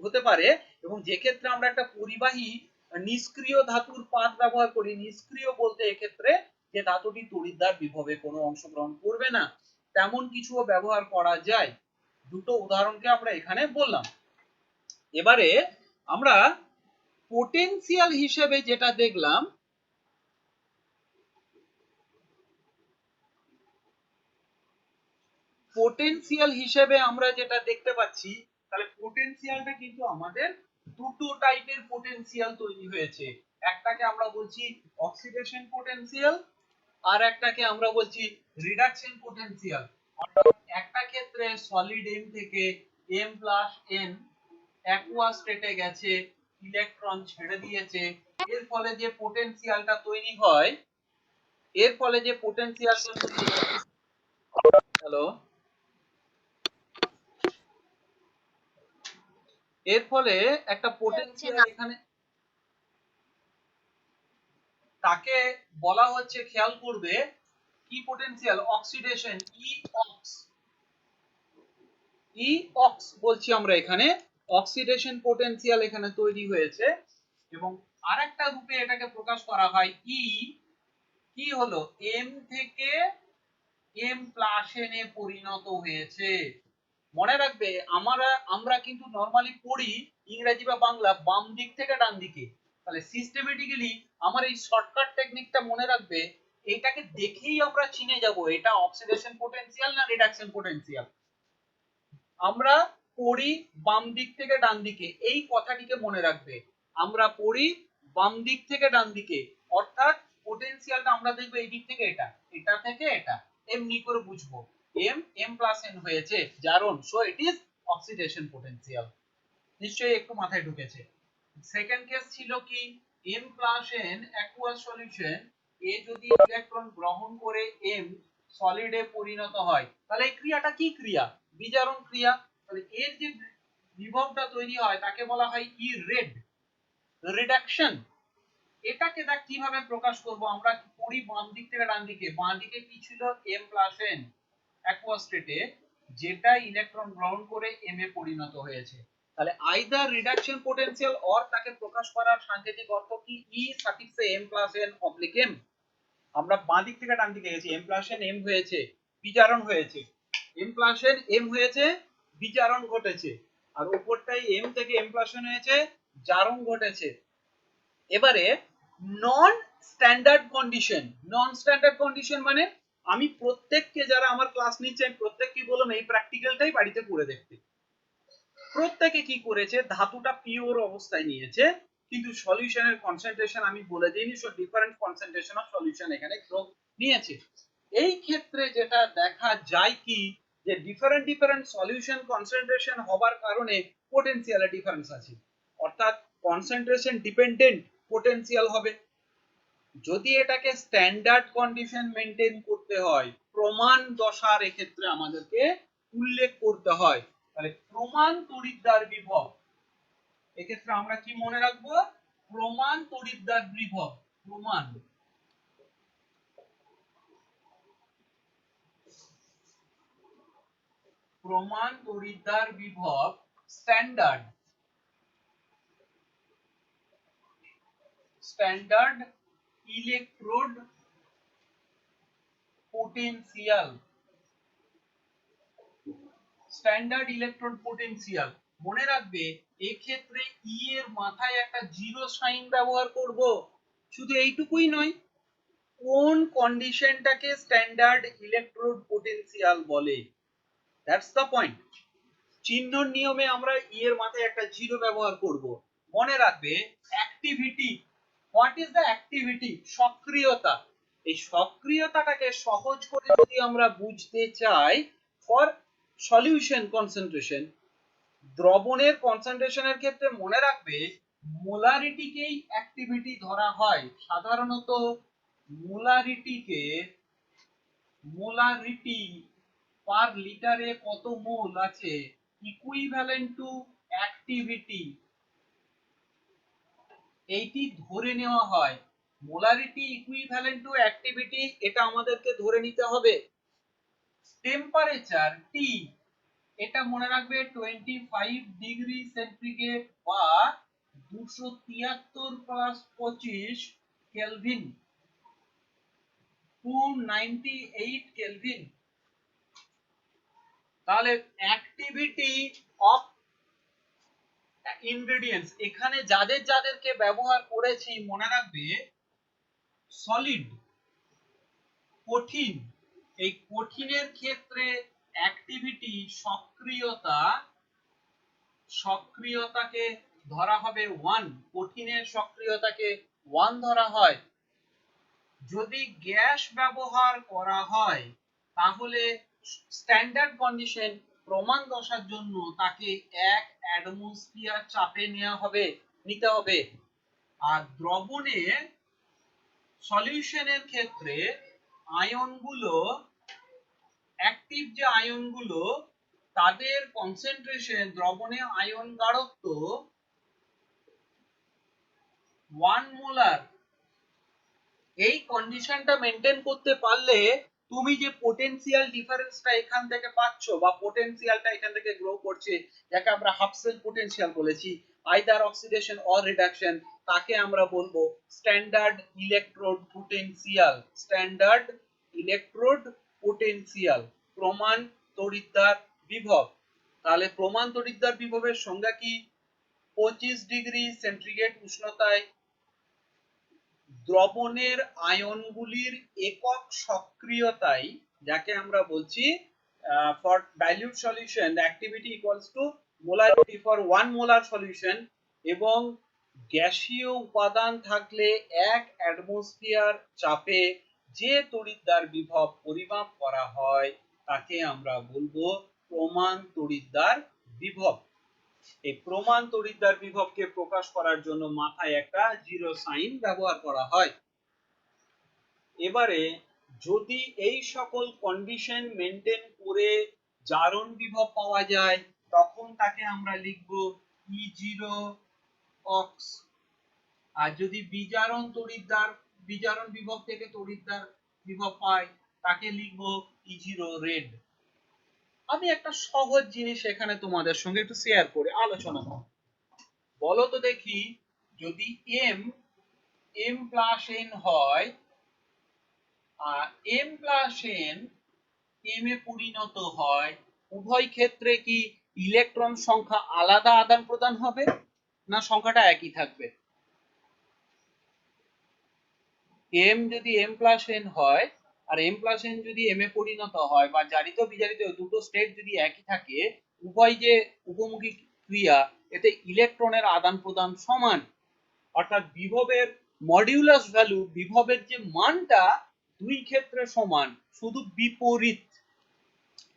হতে পারে। এবং যে ক্ষেত্রে আমরা একটা পরিবাহী নিষ্ক্রিয় ধাতুর পাত ব্যবহার করি, নিষ্ক্রিয় বলতে এক্ষেত্রে যে ধাতুটি তড়িৎদ্বার বিভবে কোনো অংশগ্রহণ করবে না, তেমন কিছুও ব্যবহার করা যায়। দুটো উদাহরণকে আমরা এখানে বললাম। এবারে আমরা পোটেনশিয়াল হিসেবে যেটা দেখলাম, পোটেনশিয়াল হিসেবে আমরা যেটা দেখতে পাচ্ছি তাহলে পোটেনশিয়ালটা কিন্তু আমাদের দুটো টাইপের পোটেনশিয়াল তৈরি হয়েছে। একটাকে আমরা বলছি অক্সিডেশন পোটেনশিয়াল আর একটাকে আমরা বলছি রিডাকশন পোটেনশিয়াল। অর্থাৎ একটা ক্ষেত্রে সলিড M থেকে M+N অ্যাকুয়া স্টেটে গেছে, ইলেকট্রন ছেড়ে দিয়েছে, এর ফলে যে পোটেনশিয়ালটা তৈরি হয়, এর ফলে যে পোটেনশিয়ালটা তৈরি হয়, হ্যালো, এর ফলে একটা পোটেনশিয়াল এখানে তাকে বলা হচ্ছে, খেয়াল করবে কি পোটেনশিয়াল, অক্সিডেশন ই অক্স বলছি আমরা এখানে, অক্সিডেশন পোটেনশিয়াল এখানে তৈরি হয়েছে। এবং আরেকটা রূপে এটাকে প্রকাশ করা হয় ই, কি হলো M থেকে M+N এ পরিণত হয়েছে। মনে রাখবে আমরা কিন্তু নরমালি পড়ি ইংরেজি বা বাংলা বাম দিক থেকে ডান দিকে, তাহলে সিস্টেমেটিক্যালি আমার এই শর্টকাট টেকনিকটা মনে রাখবে, এটাকে দেখেই আমরা চিনে যাব এটা অক্সিডেশন পোটেনশিয়াল না রিডাকশন পোটেনশিয়াল। আমরা পড়ি বাম দিক থেকে ডান দিকে, এই কথাটিকে মনে রাখবে, আমরা পড়ি বাম দিক থেকে ডান দিকে, অর্থাৎ পোটেনশিয়ালটা আমরা দেখব এই দিক থেকে এটা, এটা থেকে এটা, এমনি করে বুঝবো M+N হয়েছে জারণ, so it is oxidation potential. নিশ্চয়ই একটু মাথায় ঢুকেছে। সেকেন্ড কেস ছিল কি M+N অ্যাকুয়াস সলিউশন, এ যদি ইলেকট্রন গ্রহণ করে M সলিডে পরিণত হয়, তাহলে এই ক্রিয়াটা কি ক্রিয়া, বিজারণ ক্রিয়া। তাহলে এর যে বিভবটা তৈরি হয় তাকে বলা হয় ই রেড, রিডাকশন। এটাকে দেখ কিভাবে প্রকাশ করব, আমরা পড়ি বাম দিক থেকে ডান দিকে, বাঁ দিকে কি ছিল M+N অ্যাকুয়াস স্টেটে, যেটা ইলেকট্রন গ্রহণ করে M এ পরিণত হয়েছে। তাহলে আইদার রিডাকশন পোটেনশিয়াল অর তাকে প্রকাশ করার সাংকেতিক অর্থ কি ই সাফিক্সে M+N অবলিক M। আমরা বাঁ দিক থেকে ডান দিকে গেছি, m প্লাস n m হয়েছে, বিজারণ হয়েছে, m প্লাস n m হয়েছে, বিজারণ ঘটেছে, আর উপরটাই m থেকে m প্লাস n হয়েছে, জারণ ঘটেছে। এবারে নন স্ট্যান্ডার্ড কন্ডিশন, নন স্ট্যান্ডার্ড কন্ডিশন মানে আমি প্রত্যেককে, যারা আমার ক্লাস নিচ্ছে আমি প্রত্যেককে বললাম এই প্র্যাকটিক্যালটাই বাড়িতে করে দেখতে। প্রত্যেকে কি করেছে, ধাতুটা পিওর অবস্থায় নিয়েছে, কিন্তু সলিউশনের কনসেন্ট্রেশন আমি বলে দিইনি, so different concentration of solution এখানে নিয়েছে। এই ক্ষেত্রে যেটা দেখা যায় কি, যে ডিফারেন্ট ডিফারেন্ট সলিউশন কনসেন্ট্রেশন হবার কারণে পোটেনশিয়ালে ডিফারেন্স আছে, অর্থাৎ কনসেন্ট্রেশন ডিপেন্ডেন্ট পোটেনশিয়াল হবে। যদি এটাকে স্ট্যান্ডার্ড কন্ডিশন মেনটেন করতে হয়, প্রমাণ দশার এক্ষেত্রে আমাদেরকে উল্লেখ করতে হয়, তাহলে প্রমাণ তড়িৎদ্বার বিভব, এক্ষেত্রে আমরা কি মনে রাখবো, প্রমাণ তড়িৎদ্বার বিভব, প্রমাণ তড়িৎদ্বার বিভব standard electrode potential, standard electrode potential. মনে রাখবে এক্ষেত্রে ই এর মাথায় একটা জিরো সাইন ব্যবহার করব। শুধু এইটুকুই নয়, কোন কন্ডিশনটাকে স্ট্যান্ডার্ড ইলেকট্রোড পোটেনশিয়াল বলে, দ্যাটস দ্য পয়েন্ট। চিহ্নর নিয়মে আমরা ই এর মাথায় একটা জিরো ব্যবহার করব। মনে রাখবে activity, what is the activity, সক্রিয়তা। এই সক্রিয়তাটাকে সহজ করে যদি আমরা বুঝতে চাই, ফর সলিউশন কনসেন্ট্রেশন, দ্রবণের কনসেন্ট্রেশনের ক্ষেত্রে মনে রাখবে মোলারিটিকেই অ্যাক্টিভিটি ধরা হয়। সাধারণত মোলারিটি পার লিটারে কত মোল আছে ইকুইভ্যালেন্ট টু অ্যাক্টিভিটি, এইটি ধরে নেওয়া হয়। মোলারিটি ইকুইভ্যালেন্ট টু অ্যাক্টিভিটি, এটা আমাদেরকে ধরে নিতে হবে। টেম্পারেচার টি, এটা মনে রাখবে 25 ডিগ্রি সেন্টিগ্রেড বা 273 প্লাস 25 কেলভিন, 298 কেলভিন। তাহলে অ্যাক্টিভিটি অফ ইনগ্রেডিয়েন্টস, এখানে যাদের যাদেরকে ব্যবহার করেছি মনে রাখবে সলিড, কঠিন, এই কঠিনের ক্ষেত্রে অ্যাক্টিভিটি, সক্রিয়তাকে ধরা হবে 1, কঠিনের সক্রিয়তাকে 1 ধরা হয়। যদি গ্যাস ব্যবহার করা হয় তাহলে স্ট্যান্ডার্ড কন্ডিশন প্রমাণ দশার জন্য তাকে 1 অ্যাটমোস্ফিয়ার চাপে নিতে হবে। আর দ্রবণে সলিউশনের ক্ষেত্রে আয়নগুলো, অ্যাক্টিভ যে আয়নগুলো, তাদের কনসেন্ট্রেশন, দ্রবণে আয়ন গাঢ়ত্ব 1 মোলার, এই কন্ডিশনটা মেনটেন করতে পারলে তুমি যে পোটেনশিয়াল ডিফারেন্সটা এখান থেকে পাচ্ছ, বা পোটেনশিয়ালটা এখান থেকে গ্রো করছে, যাকে আমরা হাফ সেল পোটেনশিয়াল বলেছি, আইদার অক্সিডেশন অর রিডাকশন, তাকে আমরা বলবো standard electrode potential, standard electrode potential, প্রমাণ তড়িৎদ্বার বিভব। তাহলে প্রমাণ তড়িৎদ্বার বিভবের সংজ্ঞা কি, 25 ডিগ্রি সেন্টিগ্রেড উষ্ণতায় দ্রবণের আয়নগুলির একক সক্রিয়তায়, যাকে আমরা বলছি for dilute solution the activity equals to molarity for 1 molar solution, এবং গ্যাসীয় উপাদান থাকলে 1 অ্যাটমোস্ফিয়ার চাপে যে তড়িৎদ্বার বিভব পরিমাপ করা হয় তাকে আমরা বলবো প্রমাণ তড়িৎদ্বার বিভব। এই প্রমাণ তড়িৎদ্বার বিভবকে প্রকাশ করার জন্য মাথায় একটা জিরো সাইন ব্যবহার করা হয়। এবারে যদি এই সকল কন্ডিশন মেনটেন করে জারণ বিভব পাওয়া যায়, তখন তাকে আমরা লিখব E0 অক্স। আর যদি বিজারণ বিভব থেকে তড়িৎদ্বার বিভব পাই, তাকে লিখব E0 রেড। আমি একটা সহজ জিনিস এখানে তোমাদের সঙ্গে একটু শেয়ার করে আলোচনা করব। বলো তো দেখি, যদি m প্লাস n হয়, m প্লাস n m এ পরিণত হয়, উভয় ক্ষেত্রে কি ইলেকট্রন সংখ্যা আলাদা আদান প্রদান হবে না সংখ্যাটা একই থাকবে? m যদি m প্লাস n হয় আর m প্লাস n যদি m এ পরিণত হয় বা জারিত বিজারিত দুটো স্টেট যদি একই থাকে, উভয় যে উপমুখী ক্রিয়া, এতে ইলেকট্রনের আদান প্রদান সমান, অর্থাৎ বিভবের মডিউলাস ভ্যালু, বিভবের যে মানটা দুই ক্ষেত্রে সমান, শুধু বিপরীত,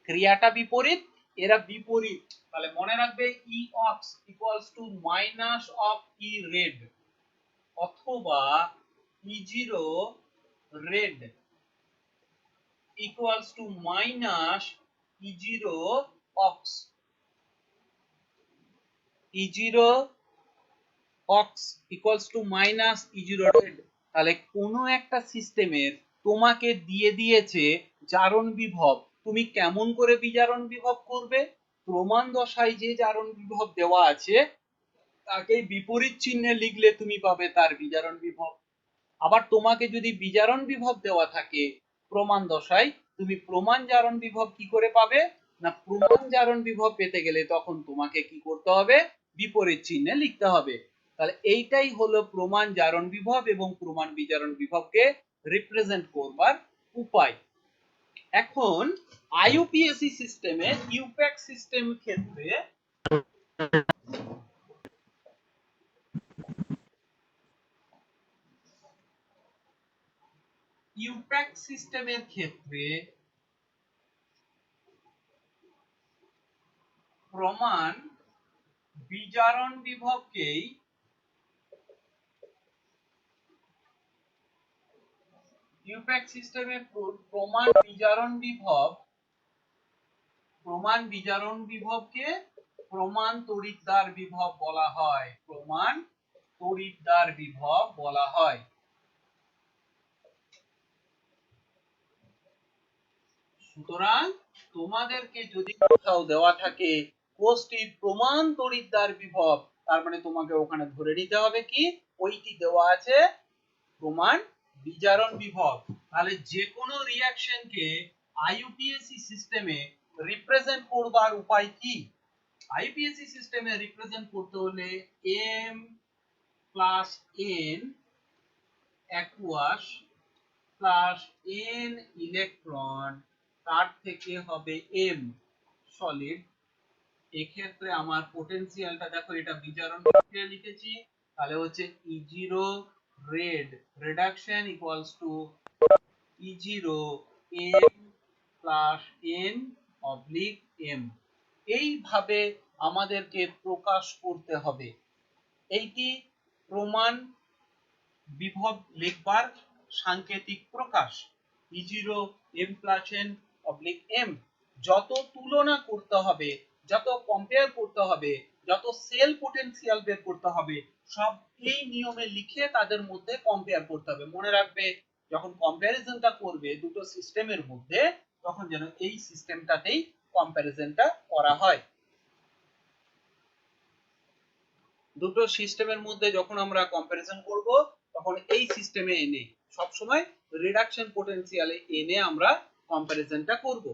ক্রিয়াটা বিপরীত, এরা বিপরীত। তাহলে মনে রাখবে E ox equals to minus of E red অথবা E0 red equals to minus E0 ox, E0 ox equals to minus E0 red। তাহলে কোনো একটা সিস্টেমের তোমাকে দিয়ে দিয়েছে জারণ বিভব, তুমি কেমন করে বিজারণ বিভব করবে? প্রমাণ দশায় যে জারণ বিভব দেওয়া আছে তাকে বিপরীত চিহ্নে লিখলে তুমি পাবে তার বিজারণ বিভব। আবার তোমাকে যদি বিজারণ বিভব দেওয়া থাকে প্রমাণ দশায়, তুমি প্রমাণ জারণ বিভব কি করে পাবে না, প্রমাণ জারণ বিভব পেতে গেলে তখন তোমাকে কি করতে হবে, বিপরীত চিহ্নে লিখতে হবে। তাহলে এইটাই হলো প্রমাণ জারণ বিভব এবং প্রমাণ বিজারণ বিভবকে রিপ্রেজেন্ট করবার উপায়। এখন আইইউপিএসি সিস্টেমে, ইউপ্যাক সিস্টেম ক্ষেত্রে ইউপ্যাক সিস্টেমের ক্ষেত্রে প্রমাণ বিজারণ বিভবকেই ইউপ্যাক সিস্টেমে প্রমাণ বিজারণ বিভবকে প্রমাণ তড়িৎদ্বার বিভব বলা হয়, প্রমাণ তড়িৎদ্বার বিভব বলা হয়। সুতরাং তোমাদেরকে যদি কোথাও দেওয়া থাকে কোষটি প্রমাণ তড়িৎদ্বার বিভব, তার মানে তোমাকে ওখানে ধরে নিতে হবে কি ওইটি দেওয়া আছে প্রমাণ বিজারণ বিভব। তাহলে যে কোনো রিঅ্যাকশনকে আইইউপিএসি সিস্টেমে রিপ্রেজেন্ট করবার উপায় কি? আইইউপিএসি সিস্টেমে রিপ্রেজেন্ট করতে হলে m plus n aqueous plus n electron, তার থেকে হবে m সলিড। এক্ষেত্রে আমার পোটেনশিয়ালটা দেখো, এটা বিজারণ বিক্রিয়া লিখেছি, তাহলে হচ্ছে E0 red reduction equals to E0 m plus n oblique m। এইভাবে আমাদেরকে প্রকাশ করতে হবে। এইটি প্রমাণ বিভব লিখবার সাংকেতিক প্রকাশ, E0 m plus n oblique m। যত তুলনা করতে হবে, যত কম্পেয়ার করতে হবে, যত সেল পোটেনশিয়াল বের করতে হবে, সব এই নিয়মে লিখে তাদের মধ্যে কম্পেয়ার করতে হবে। মনে রাখবে যখন কম্প্যারিজনটা করবে দুটো সিস্টেমের মধ্যে, তখন যেন এই সিস্টেমটাতেই কম্প্যারিজনটা করা হয়। দুটো সিস্টেমের মধ্যে যখন আমরা কম্প্যারিজন করব, তখন এই সিস্টেমে এনে সব সময় রিডাকশন পোটেনশিয়ালে এনে আমরা কম্প্যারিজনটা করব।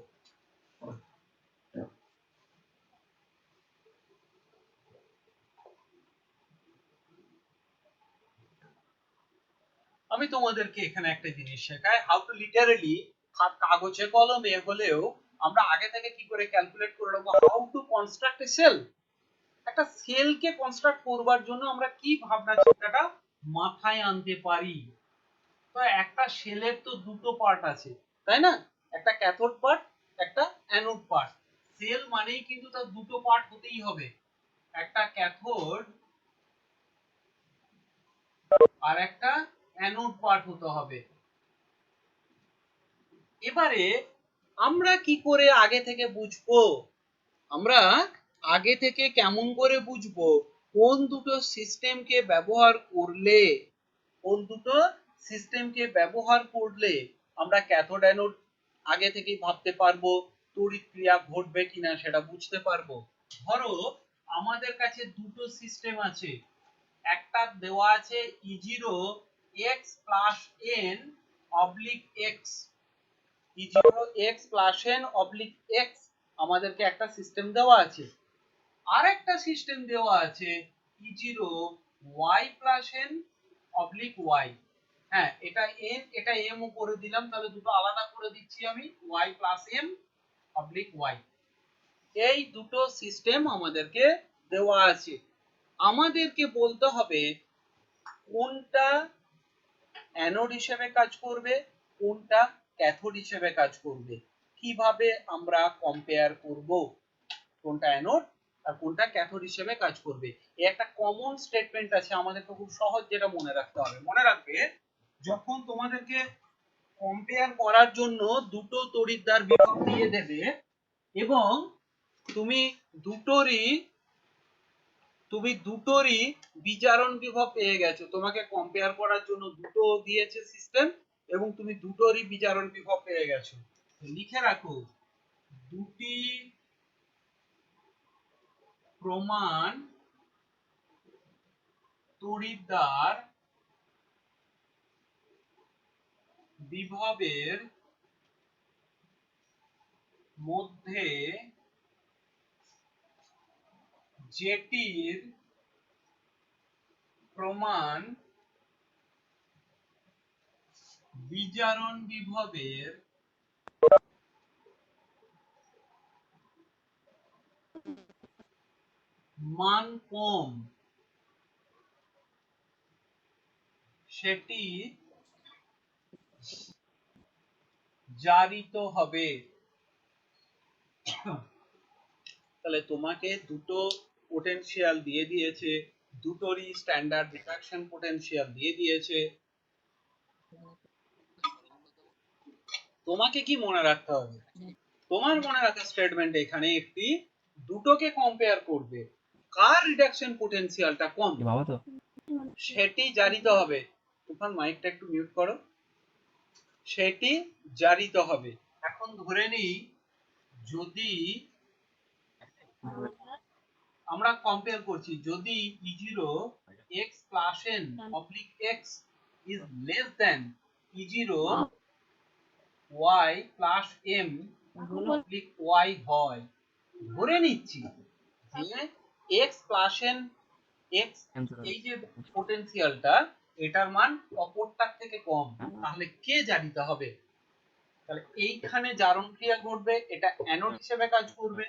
আমি তোমাদেরকে এখানে একটা জিনিস শেখাই, হাউ টু লিটারালি, কাগজে কলমে হলেও আমরা আগে থেকে কি করে ক্যালকুলেট করে রাখবো, how to construct a cell. একটা সেলকে কনস্ট্রাক্ট করবার জন্য আমরা কি ভাবনা চিন্তাটা মাথায় আনতে পারি। তো একটা সেলের তো দুটো পার্ট আছে, তাই না? একটা ক্যাথোড পার্ট, একটা অ্যানোড পার্ট। সেল মানেই কিন্তু তার দুটো পার্ট হতেই হবে, একটা ক্যাথোড আর একটা অ্যানোড পার্ট হতে হবে। এবারে আমরা কি করে আগে থেকে বুঝবো, আমরা আগে থেকে কেমন করে বুঝবো কোন দুটো সিস্টেমকে ব্যবহার করলে, কোন দুটো সিস্টেমকে ব্যবহার করলে আমরা ক্যাথোড অ্যানোড আগে থেকেই ভাবতে পারবো, তড়িৎ ক্রিয়া ঘটবে কিনা সেটা বুঝতে পারবো। ধরো আমাদের কাছে দুটো সিস্টেম আছে, একটা দেওয়া আছে E0 x plus n oblique x, E0 x plus n oblique x আমাদেরকে একটা সিস্টেম দেওয়া আছে। আর একটা সিস্টেম দেওয়া আছে E0 y plus n oblique y। হ্যাঁ, এটা n এটা m ও করে দিলাম, তাহলে দুটো আলাদা করে দিচ্ছি আমি, y plus m oblique y। এই দুটো সিস্টেম আমাদেরকে দেওয়া আছে। আমাদেরকে বলতে হবে কোনটা অ্যানোড হিসেবে কাজ করবে, কোনটা ক্যাথোড হিসেবে কাজ করবে। কিভাবে আমরা কম্পেয়ার করব কোনটা অ্যানোড আর কোনটা ক্যাথোড হিসেবে কাজ করবে? এই একটা কমন স্টেটমেন্ট আছে, আমাদেরকে খুব সহজ যেটা মনে রাখতে হবে। মনে রাখবে, যখন তোমাদেরকে কম্পেয়ার করার জন্য দুটো তড়িৎদ্বার বিভব দিয়ে দেবে এবং তুমি দুটোরই বিজারণ বিভব পেয়ে গেছো, তোমাকে কম্পেয়ার করার জন্য দুটো দিয়েছে সিস্টেম এবং তুমি দুটোরই বিজারণ বিভব পেয়ে গেছো, লিখে রাখো দুটি প্রমাণ তড়িৎদ্বার বিভবের মধ্যে যেটির প্রমাণ বিজারণ বিভবের মান কম সেটি জারিত হবে। তাহলে তোমাকে দুটো পোটেনশিয়াল দিয়ে দিয়েছে, দুটোরই স্ট্যান্ডার্ড রিডাকশন পোটেনশিয়াল দিয়ে দিয়েছে। তোমাকে কি মনে রাখতে হবে? তোমার মনে রাখার স্টেটমেন্ট এখানে একটি দুটোকে কম্পেয়ার করবে, কার রিডাকশন পোটেনশিয়ালটা কম সেটি জারিত হবে। তুফান মাইকটা একটু মিউট করো। সেটি জারিত হবে। এখন ধরে নিই যদি আমরা কম্পেয়ার করছি, যদি E0 x plus n oblique x is less than E0 y plus m oblique y হয়, ধরে নিচ্ছি যে x plus n x এই যে পোটেনশিয়ালটা এটার মান অপরটার থেকে কম, তাহলে কে জারিত হবে? তাহলে এইখানে জারণ ক্রিয়া ঘটবে, এটা অ্যানোড হিসেবে কাজ করবে,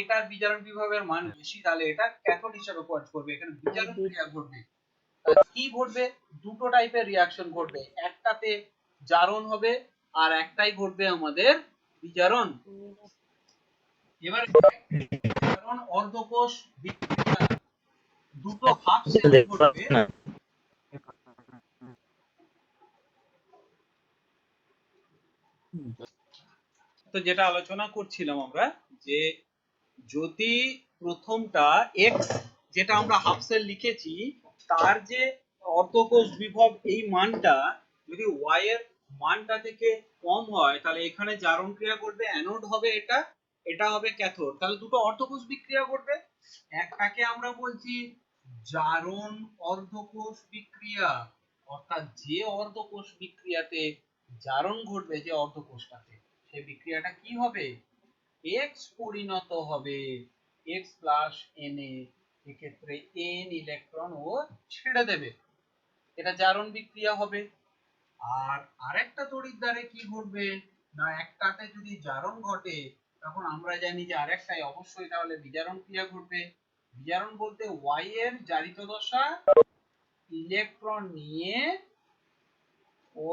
এটার বিজারণ বিভবের মান বেশি, তাহলে এটা ক্যাথোড হিসেবে কাজ করবে। এখানে বিজারণ ক্রিয়া ঘটবে। তাহলে কি ঘটবে? দুটো টাইপের রিঅ্যাকশন ঘটবে, একটাতে জারণ হবে আর একটাই ঘটবে আমাদের বিজারণ। এবার জারণ অর্ধকোষ বিক্রিয়া, দুটো হাফ সেল ঘটবে। তো যেটা আলোচনা করছিলাম আমরা, যে যদি প্রথমটা x যেটা আমরা হাফ সেল লিখেছি তার যে অর্ধকোষ বিভব এই মানটা যদি y এর মানটা থেকে কম হয়, তাহলে এখানে জারণ ক্রিয়া করবে, অ্যানোড হবে এটা, এটা হবে ক্যাথোড। তাহলে দুটো অর্ধকোষ বিক্রিয়া করবে, একটাকে আমরা বলছি জারণ অর্ধকোষ বিক্রিয়া, অর্থাৎ যে অর্ধকোষ বিক্রিয়াতে জারণ ঘটবে যে অর্ধকোষটাতে, সেই বিক্রিয়াটা কি হবে? x পরিণত হবে x প্লাস n এ, এক্ষেত্রে n ইলেকট্রন ও ছেড়ে দেবে, এটা জারণ বিক্রিয়া হবে। আর আরেকটা তড়িৎদ্বারে কি ঘটবে না, একটাতে যদি জারণ ঘটে তখন আমরা জানি যে আরেকটাই অবশ্যই তাহলে বিজারণ ক্রিয়া ঘটবে। বিজারণ বলতে y এর জারিত দশা ইলেকট্রন নিয়ে ও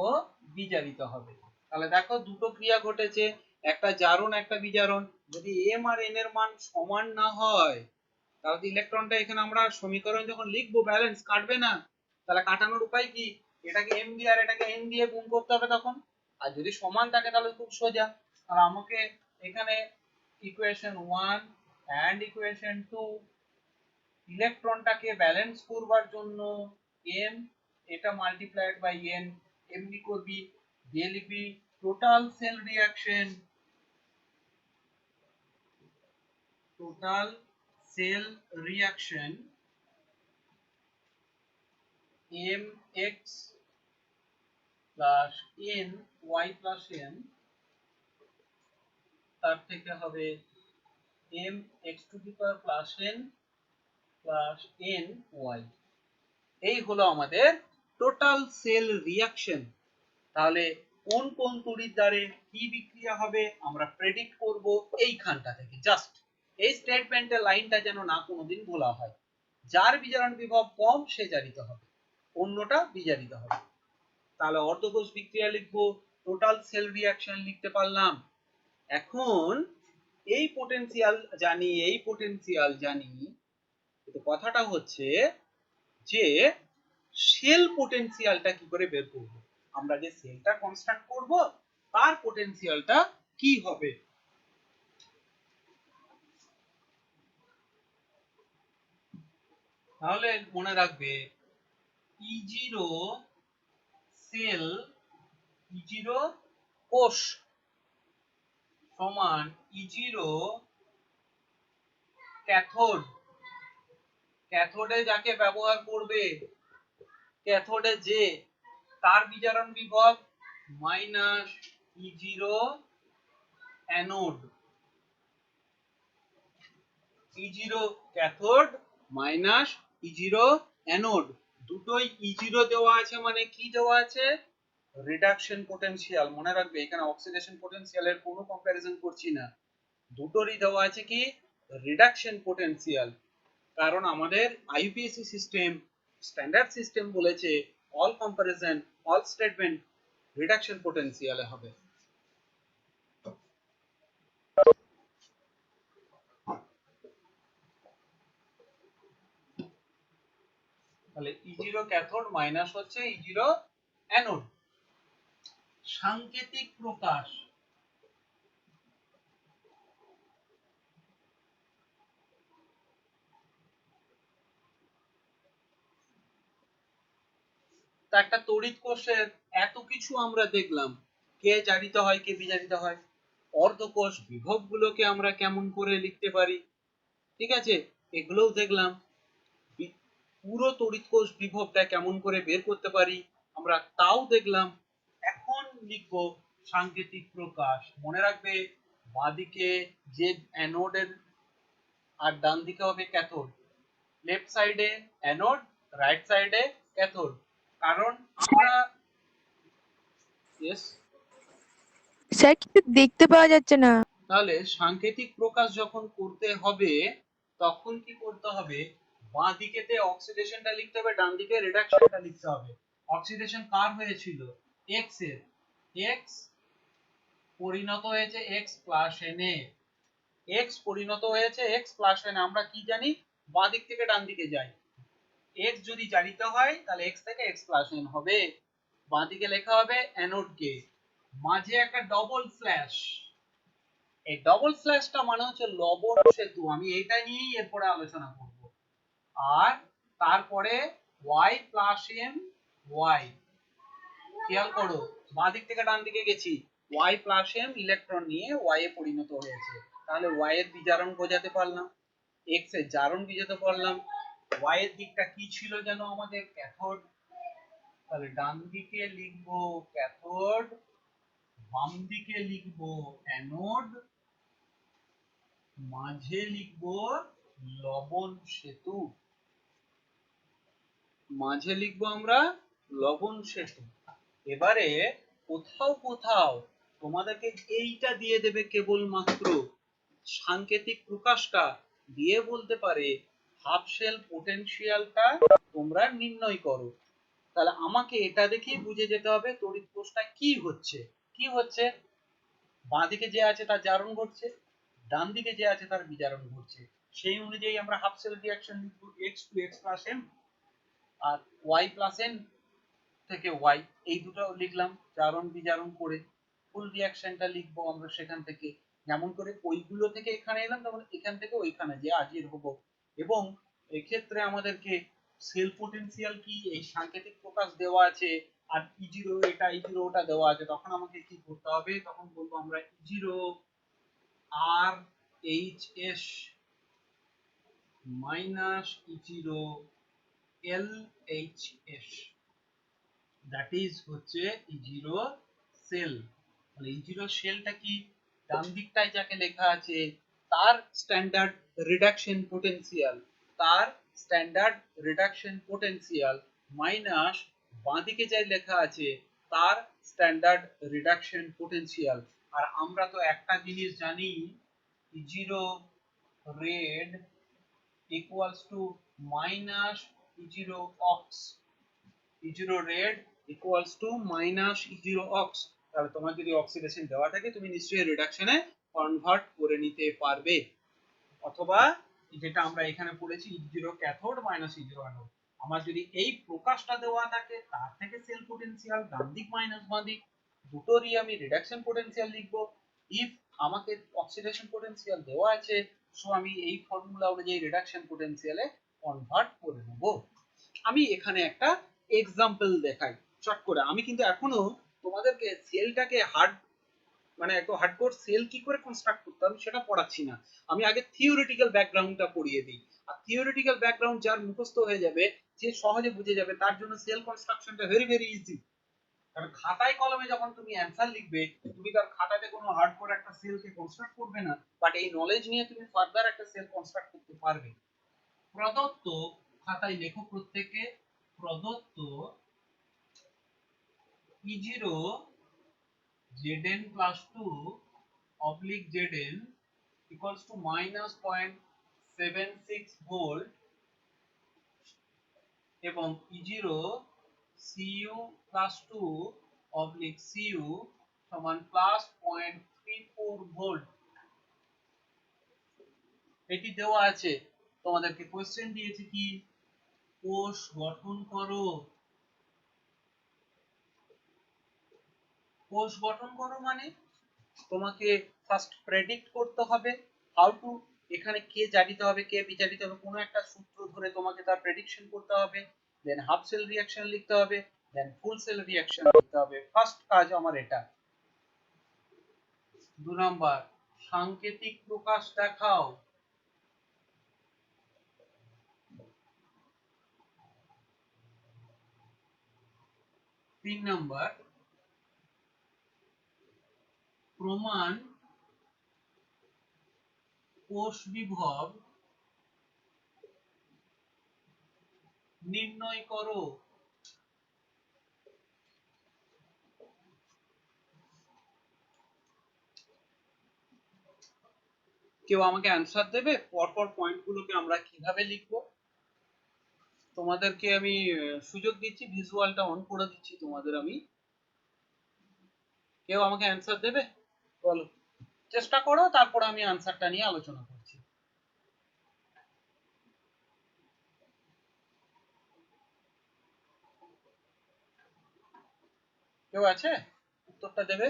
বিজারিত হবে। তাহলে দেখো দুটো ক্রিয়া ঘটেছে, একটা জারণ একটা বিজারণ। যদি m আর n এর মান সমান না হয় তাহলে ইলেকট্রনটা এখানে আমরা সমীকরণ যখন লিখবো ব্যালেন্স কাটবে না, তাহলে কাটানোর উপায় কি? এটাকে m দিয়ে আর এটাকে n দিয়ে গুণ করতে হবে তখন। আর যদি সমান থাকে তাহলে খুব সোজা, তাহলে আমাকে এখানে ইকুয়েশন 1 এন্ড ইকুয়েশন 2 ইলেকট্রনটাকে ব্যালেন্স করবার জন্য m এটা মাল্টিপ্লাইড বাই n এমনি করবি, দিয়ে লিখবি total cell reaction, total cell reaction mx plus N Y plus N, তার থেকে হবে M X to the power plus N plus N Y. এই হলো আমাদের টোটাল সেল রিঅ্যাকশন। তাহলে কোন কোন তড়িৎ দ্বারে কি বিক্রিয়া হবে আমরা প্রেডিক্ট করব এইখানটা থেকে। জাস্ট এই স্টেটমেন্টের লাইনটা যেন না কোনোদিন ভোলা হয়। যার বিজারণ বিভব কম সে জারিত হবে, অন্যটা বিজারিত হবে। তাহলে অর্ধকোষ বিক্রিয়া লিখবো, টোটাল সেল রিঅ্যাকশন লিখতে পারলাম। এখন এই পোটেনশিয়াল জানি, এই পোটেনশিয়াল জানি, কিন্তু কথাটা হচ্ছে যে সেল পোটেনশিয়ালটা কি করে বের করব? আমরা যে সেলটা কনস্ট্রাক্ট করব তার পোটেনশিয়ালটা কি হবে? তাহলে মনে রাখবে E0 সেল, E0 কোষ সমান E0 ক্যাথোড। ক্যাথোডে যাকে ব্যবহার করবে, ক্যাথোডে যে, তার বিজারণ বিভব minus E0 anode. E0 cathode minus E0 anode, দুটোই E0 দেওয়া আছে, মানে কি দেওয়া আছে? Reduction potential. মনে রাখবে এখানে অক্সিডেশন পোটেনশিয়ালের কোনো কম্পারিজন করছি না, দুটোরই দেওয়া আছে কি? Reduction potential. কারণ আমাদের আইউপিএসসি সিস্টেম স্ট্যান্ডার্ড সিস্টেম বলেছে all comparison all statement reduction পোটেনশিয়ালে হবে। তাহলে E0 ক্যাথোড মাইনাস হচ্ছে E0 অ্যানোড। সাংকেতিক প্রকাশ, তা একটা তড়িৎ কোষের এত কিছু আমরা দেখলাম, কে জারিত হয় কে বিজারিত হয়, অর্ধকোষ বিভবগুলোকে আমরা কেমন করে লিখতে পারি, ঠিক আছে, এগুলোও দেখলাম। পুরো তড়িৎ কোষ বিভবটা কেমন করে বের করতে পারি আমরা তাও দেখলাম। এখন লিখবো সাংকেতিক প্রকাশ। মনে রাখবে বাঁদিকে যে অ্যানোডের আর ডান দিকে হবে ক্যাথোড, লেফট সাইডে অ্যানোড রাইট সাইডে ক্যাথোড। কারণ আমরা
স্যার কিছু দেখতে পাওয়া যাচ্ছে না।
তাহলে সাংকেতিক প্রকাশ যখন করতে হবে তখন কি করতে হবে? বাঁ দিকেতে অক্সিডেশনটা লিখতে হবে, ডান দিকে রিডাকশনটা লিখতে হবে। অক্সিডেশন কার হয়েছিল? এক্স এর, এক্স পরিণত হয়েছে x plus N A, x পরিণত হয়েছে এক্স প্লাস এন। আমরা কি জানি? বাঁ দিক থেকে ডান দিকে যাই, এক্স যদি জারিত হয় তাহলে এক্স থেকে এক্স প্লাস এন হবে। বাঁ দিকে লেখা হবে অ্যানোড কে, মাঝে একটা ডবল স্ল্যাশ। এই ডবল স্ল্যাশটা মানে হচ্ছে লবণ সেতু, আমি এটা নিয়েই এরপরে আলোচনা করব। আর তারপরে y প্লাস এম ওয়াই, খেয়াল করো বাঁ দিক থেকে ডান দিকে গেছি, y প্লাস এম ইলেকট্রন নিয়ে y এ পরিণত হয়েছে। তাহলে y এর বিজারণ বোঝাতে পারলাম, x এর জারণ বোঝাতে পারলাম। y এর দিকটা কি ছিল যেন আমাদের? ক্যাথোড। তাহলে ডান দিকে লিখবো ক্যাথোড, বাম দিকে লিখবো অ্যানোড, মাঝে লিখবো লবণ সেতু, মাঝে লিখবো আমরা লবণ সেতু। এবারে কোথাও কোথাও তোমাদেরকে এইটা দিয়ে দেবে কেবলমাত্র সাংকেতিক প্রকাশটা দিয়ে বলতে পারে হাফ শেল পোটেনশিয়ালটা তোমরা নির্ণয় করো। তাহলে আমাকে এটা দেখেই বুঝে যেতে হবে তড়িৎ কোষটা কি হচ্ছে। কি হচ্ছে? বাঁ দিকে যে আছে তার জারণ ঘটছে, ডান দিকে যে আছে তার বিজারণ ঘটছে। সেই অনুযায়ী আমরা হাফ সেল রিঅ্যাকশন লিখব, x to x plus m আর y প্লাস n থেকে y, এই দুটো লিখলাম জারণ বিজারণ করে। ফুল রিঅ্যাকশনটা লিখবো আমরা সেখান থেকে, যেমন করে ওইগুলো থেকে এখানে এলাম তেমন এখান থেকে ওইখানে যে হাজির হবো। এবং এক্ষেত্রে আমাদেরকে সেল পোটেনশিয়াল কি এই সাংকেতিক প্রকাশ দেওয়া আছে, আর E0 এটা E0 ওটা দেওয়া আছে, তখন আমাকে কি করতে হবে? তখন বলবো আমরা E0 আর HS minus E0 LHS। That is হচ্ছে E0 সেল। মানে E0 সেলটা কি, ডান দিকটায় যাকে লেখা আছে তার স্ট্যান্ডার্ড রিডাকশন পোটেনশিয়াল, তার স্ট্যান্ডার্ড রিডাকশন পোটেনশিয়াল মাইনাস বাঁ দিকে যাই লেখা আছে তার স্ট্যান্ডার্ড রিডাকশন পোটেনশিয়াল। আর আমরা তো একটা জিনিস জানি, E0 red equals to minus E0 ox, E0 red equals to minus E0 ox। তাহলে তোমার যদি অক্সিডেশন দেওয়া থাকে তুমি নিশ্চয়ই রিডাকশনে কনভার্ট করে নিতে পারবে। অথবা যেটা আমরা এখানে পড়েছি E0 cathode minus E0 anode, আমার যদি এই প্রকাশটা দেওয়া থাকে তার থেকে সেল পটেনশিয়াল ডান দিক মাইনাস বাঁ দিক দুটোরই আমি রিডাকশন পটেনশিয়াল লিখবো। ইফ আমাকে অক্সিডেশন পটেনশিয়াল দেওয়া আছে, সো আমি এই ফর্মুলা অনুযায়ী রিডাকশন পটেনশিয়ালে কনভার্ট করে নেব। আমি এখানে একটা এক্সাম্পল দেখাই চট করে। আমি কিন্তু এখনো তোমাদেরকে সেলটাকে হার্ড মানে একদম হার্ডকোর সেল কি করে কনস্ট্রাক্ট করতে হবে সেটা পড়াচ্ছি না, আমি আগে থিওরিটিক্যাল ব্যাকগ্রাউন্ডটা পড়িয়ে দিই। আর থিওরিটিক্যাল ব্যাকগ্রাউন্ড যার মুখস্থ হয়ে যাবে, যে সহজে বুঝে যাবে, তার জন্য সেল কনস্ট্রাকশনটা ভেরি ভেরি ইজি। কারণ খাতায় কলমে যখন তুমি অ্যানসার লিখবে, তুমি তার খাতাতে কোনো হার্ডকোর একটা সেলকে কনস্ট্রাক্ট করবে না, বাট এই নলেজ নিয়ে তুমি ফার্দার একটা সেল কনস্ট্রাক্ট করতে পারবে। প্রদত্ত, খাতায় লেখো প্রত্যেকে, প্রদত্ত E0 Zn plus 2 oblique Zn equals to minus 0.76 volt এবং E0 Cu plus 2 oblique Cu সমান plus 0.34 ভোল্ট। এটি দেওয়া আছে, তোমাদেরকে কোশ্চেন দিয়েছে কি, কোষ গঠন করো। কোষ গঠন করো মানে তোমাকে ফার্স্ট প্রেডিক্ট করতে হবে হাউ টু, এখানে কে জানিতে হবে কে বিচারিতে হবে, কোনো একটা সূত্র ধরে তোমাকে তার প্রেডিকশন করতে হবে, দেন হাফ সেল রিঅ্যাকশন লিখতে হবে, দেন ফুল সেল রিঅ্যাকশন লিখতে হবে। ফার্স্ট কাজ আমার এটা। 2 নাম্বার, সাংকেতিক প্রকাশ দেখাও। 3 নাম্বার, প্রমাণ কোষ বিভব নির্ণয় করো। কেউ আমাকে অ্যানসার দেবে পরপর পয়েন্টগুলোকে আমরা কিভাবে লিখবো? তোমাদেরকে আমি সুযোগ দিচ্ছি, ভিজুয়ালটা অন করে দিচ্ছি তোমাদের আমি। কেউ আমাকে অ্যানসার দেবে? বলো, চেষ্টা করো, তারপর আমি অ্যানসারটা নিয়ে আলোচনা করছি। কেউ আছে উত্তরটা দেবে?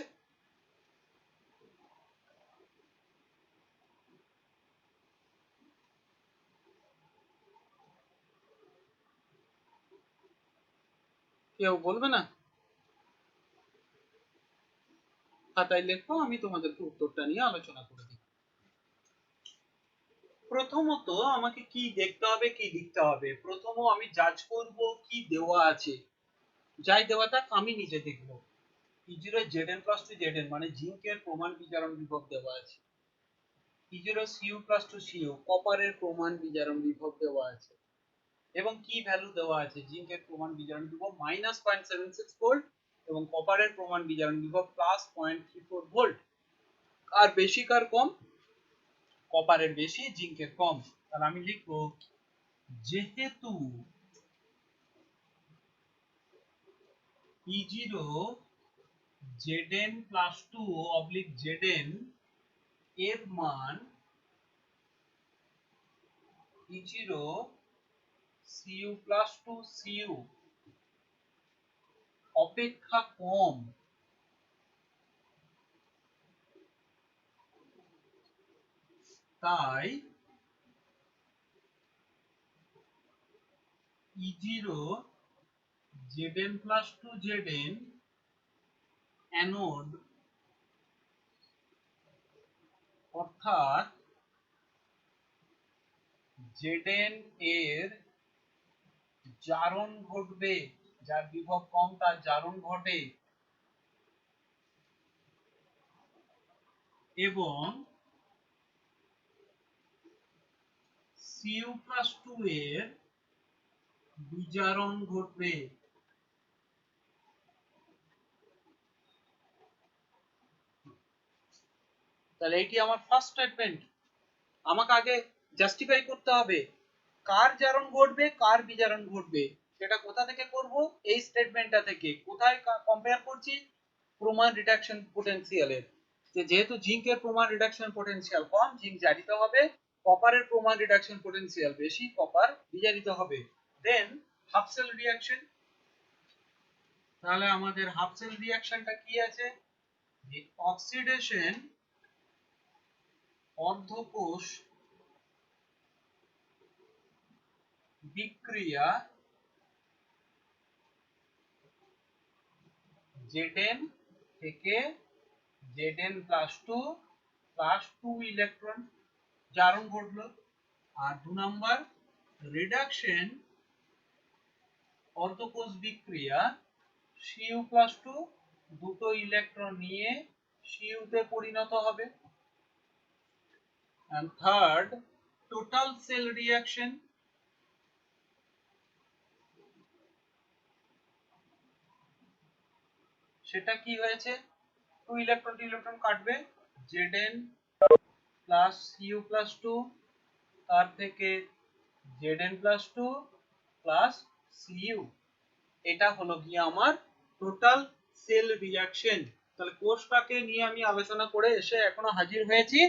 কেউ বলবে না? খাতায় লেখো, আমি তোমাদেরকে উত্তরটা নিয়ে আলোচনা করে দিই। প্রথমত আমাকে কি দেখতে হবে, কি লিখতে হবে? প্রথম আমি জাজ করব কি দেওয়া আছে, যাই দেওয়া থাক আমি নিজে দেখব। E0 Zn plus 2 Zn মানে জিঙ্কের প্রমাণ বিজারণ বিভব দেওয়া আছে। E0 Cu plus 2 Cu কপারের প্রমাণ বিজারণ বিভব দেওয়া আছে। এবং কি ভ্যালু দেওয়া আছে, জিঙ্কের প্রমাণ বিজারণ বিভব -0.76 ভোল্ট এবং কপারের প্রমাণ বিজারণ বিভব +0.34 ভোল্ট। আর বেশি কার কম? কপারের বেশি, জিঙ্কের কম। তাহলে আমি লিখব, যেহেতু E0 Zn plus 2 oblique Zn এর মান E0 Cu plus 2 Cu অপেক্ষা কম, তাই E0 Zn plus 2 Zn anode, অর্থাৎ Zn এর জারণ ঘটবে। যার বিভব কম তার জারণ ঘটে এবং Cu+2 এর বিজারণ ঘটবে। তাহলে এটি আমার ফার্স্ট স্টেটমেন্ট। আমাকে আগে জাস্টিফাই করতে হবে কার জারণ ঘটবে কার বিজারণ ঘটবে। সেটা কোথা থেকে করব? এই স্টেটমেন্টটা থেকে। কোথায় কম্পেয়ার করছি? প্রমাণ রিডাকশন পটেনশিয়ালের। যেহেতু জিঙ্কের প্রমাণ রিডাকশন পটেনশিয়াল কম, জিঙ্ক জারিত হবে। কপারের প্রমাণ রিডাকশন পটেনশিয়াল বেশি, কপার বিজারিত হবে। দেন হাফ সেল রিঅ্যাকশন। তাহলে আমাদের হাফ সেল রিঅ্যাকশনটা কি আছে? যে অক্সিডেশন অর্ধকোষ বিক্রিয়া Zn থেকে Zn+2 +2 ইলেকট্রন জারণ ঘটলো। আর 2 নাম্বার রিডাকশন অর্ধকোষ বিক্রিয়া Cu+2 দুটো ইলেকট্রন নিয়ে Cu তে পরিণত হবে। and third total cell reaction। সেটা কি হয়েছে? 2 ইলেকট্রন কাটবে, Zn প্লাস Cu+2 তার থেকে Zn+2 প্লাস Cu। এটা হলো গিয়ে আমার টোটাল সেল রিঅ্যাকশন। তাহলে কোষটাকে নিয়ে আমি আলোচনা করে এসে এখনো হাজির হয়েছি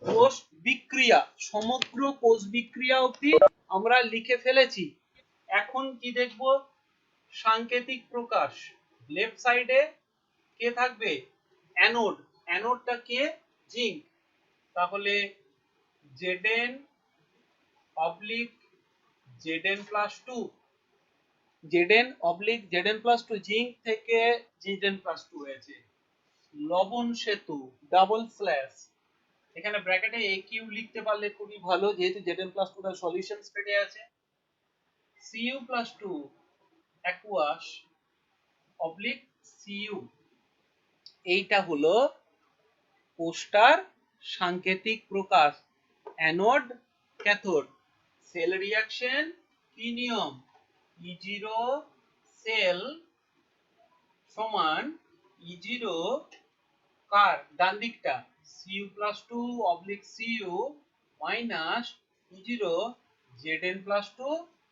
কোষ বিক্রিয়া। সমগ্র কোষ বিক্রিয়া অবধি আমরা লিখে ফেলেছি। এখন কি দেখব? সাংকেতিক প্রকাশ। লেফট সাইডে কে থাকবে? অ্যানোড। অ্যানোডটা কে? জিঙ্ক। তাহলে Zn oblique Zn+2, Zn oblique Zn+2 zinc থেকে Zn+2 হয়েছে। লবণ সেতু, ডাবল স্ল্যাশ। এখানে ব্র্যাকেটে AQ লিখতে পারলে খুবই ভালো, যেহেতু Zn+2 এর সলিউশন স্টেটে আছে। Cu+2 aqueous oblique Cu। এইটা হলো কোষটার সাংকেতিক প্রকাশ। Anode, cathode. সেল রিঅ্যাকশন কি নিয়ম? E0 সেল সমান E0 কার? ডান দিকটা Cu+2 oblique Cu minus E0 Zn+2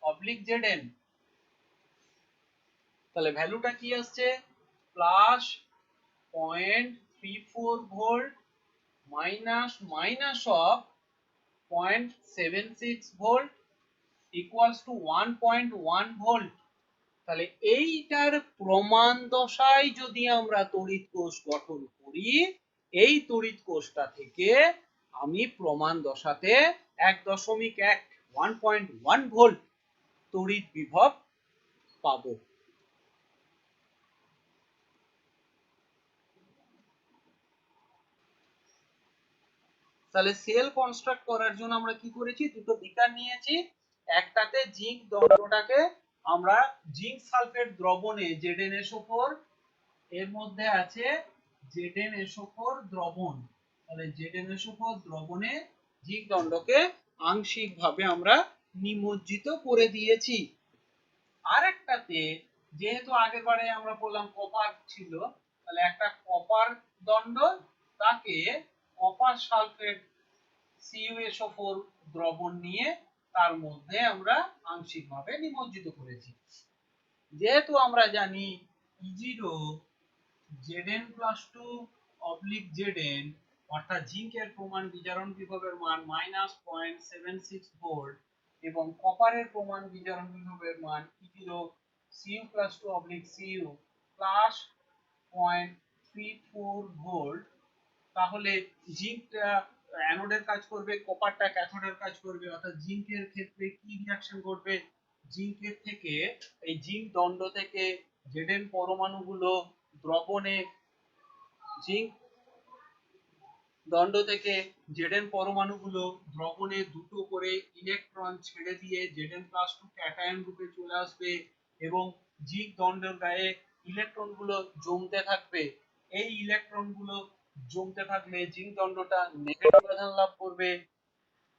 oblique Zn। তাহলে ভ্যালুটা কি আসছে? Plus 0.34 volt minus of 0.76 volt equals to 1.1 volt. তাহলে এইটার প্রমাণ দশায় যদি আমরা তড়িৎ কোষ গঠন করি, এই তড়িৎ কোষটা থেকে আমি প্রমাণ দশাতে 1.1 ভোল্ট তড়িৎ বিভব পাবো। তাহলে সেল কনস্ট্রাক্ট করার জন্য আমরা কি করেছি? দুটো বিকার নিয়েছি। একটাতে জিঙ্ক দণ্ডটাকে আমরা জিঙ্ক সালফেট দ্রবণে ZnSO4, এর মধ্যে আছে ZnSO4 দ্রবণ। তাহলে ZnSO4 দ্রবণে জিঙ্ক দণ্ডকে আংশিকভাবে আমরা নিমজ্জিত করে দিয়েছি। আরেকটাতে যেহেতু আগের বারে আমরা বললাম কপার ছিল, তাহলে একটা কপার দণ্ড, তাকে কপার সালফেট CuSO4 দ্রবণ নিয়ে তার মধ্যে আমরা আংশিকভাবে নিমজ্জিত করেছি। যেহেতু আমরা জানি E0 Zn+2 অবলিক Zn, অর্থাৎ জিঙ্কের প্রমাণ বিজারণ বিভবের মান -0.76 ভোল্ট এবং কপারের প্রমাণ বিজারণ বিভবের মান E0 Cu+2 oblique Cu plus 0.34 volt. তাহলে জিঙ্কটা অ্যানোডের কাজ করবে, কপারটা ক্যাথোডের কাজ করবে। অর্থাৎ জিঙ্কের ক্ষেত্রে কি রিঅ্যাকশন ঘটবে? জিঙ্কের থেকে এই জিঙ্ক দণ্ড থেকে Zn পরমাণুগুলো দ্রবণে, জিঙ্ক দণ্ড থেকে Zn পরমাণুগুলো দ্রবণে দুটো করে ইলেকট্রন ছেড়ে দিয়ে Zn+2 ক্যাটায়ন রূপে চলে আসবে এবং জিঙ্ক দণ্ডের গায়ে ইলেকট্রনগুলো জমতে থাকবে। এই ইলেকট্রনগুলো জমতে থাকলে জিঙ্ক দণ্ডটা নেগেটিভ আধান লাভ করবে।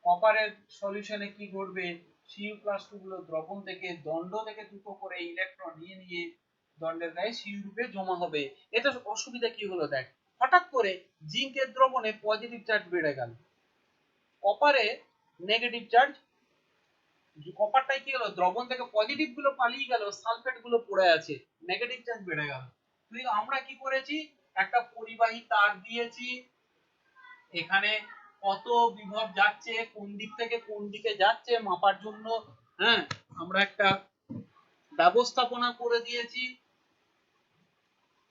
কপারের সলিউশনে কি ঘটবে, Cu+2 গুলো দ্রবণ থেকে দণ্ড থেকে দুটো করে ইলেকট্রন নিয়ে নিয়ে দণ্ডের গায়ে Cu রূপে জমা হবে। এটা অসুবিধা কি হলো দেখ, হঠাৎ করে জিঙ্কের দ্রবণে পজিটিভ চার্জ বেড়ে গেল, কপারে নেগেটিভ চার্জ, কপারটাই কি হলো, দ্রবণ থেকে পজিটিভ গুলো পালিয়ে গেল, সালফেট গুলো পড়ে আছে, নেগেটিভ চার্জ বেড়ে গেল। তুই আমরা কি করেছি, একটা পরিবাহী তার দিয়েছি, এখানে কত বিভব যাচ্ছে, কোন দিক থেকে কোন দিকে যাচ্ছে মাপার জন্য, হ্যাঁ, আমরা একটা ব্যবস্থাপনা করে দিয়েছি,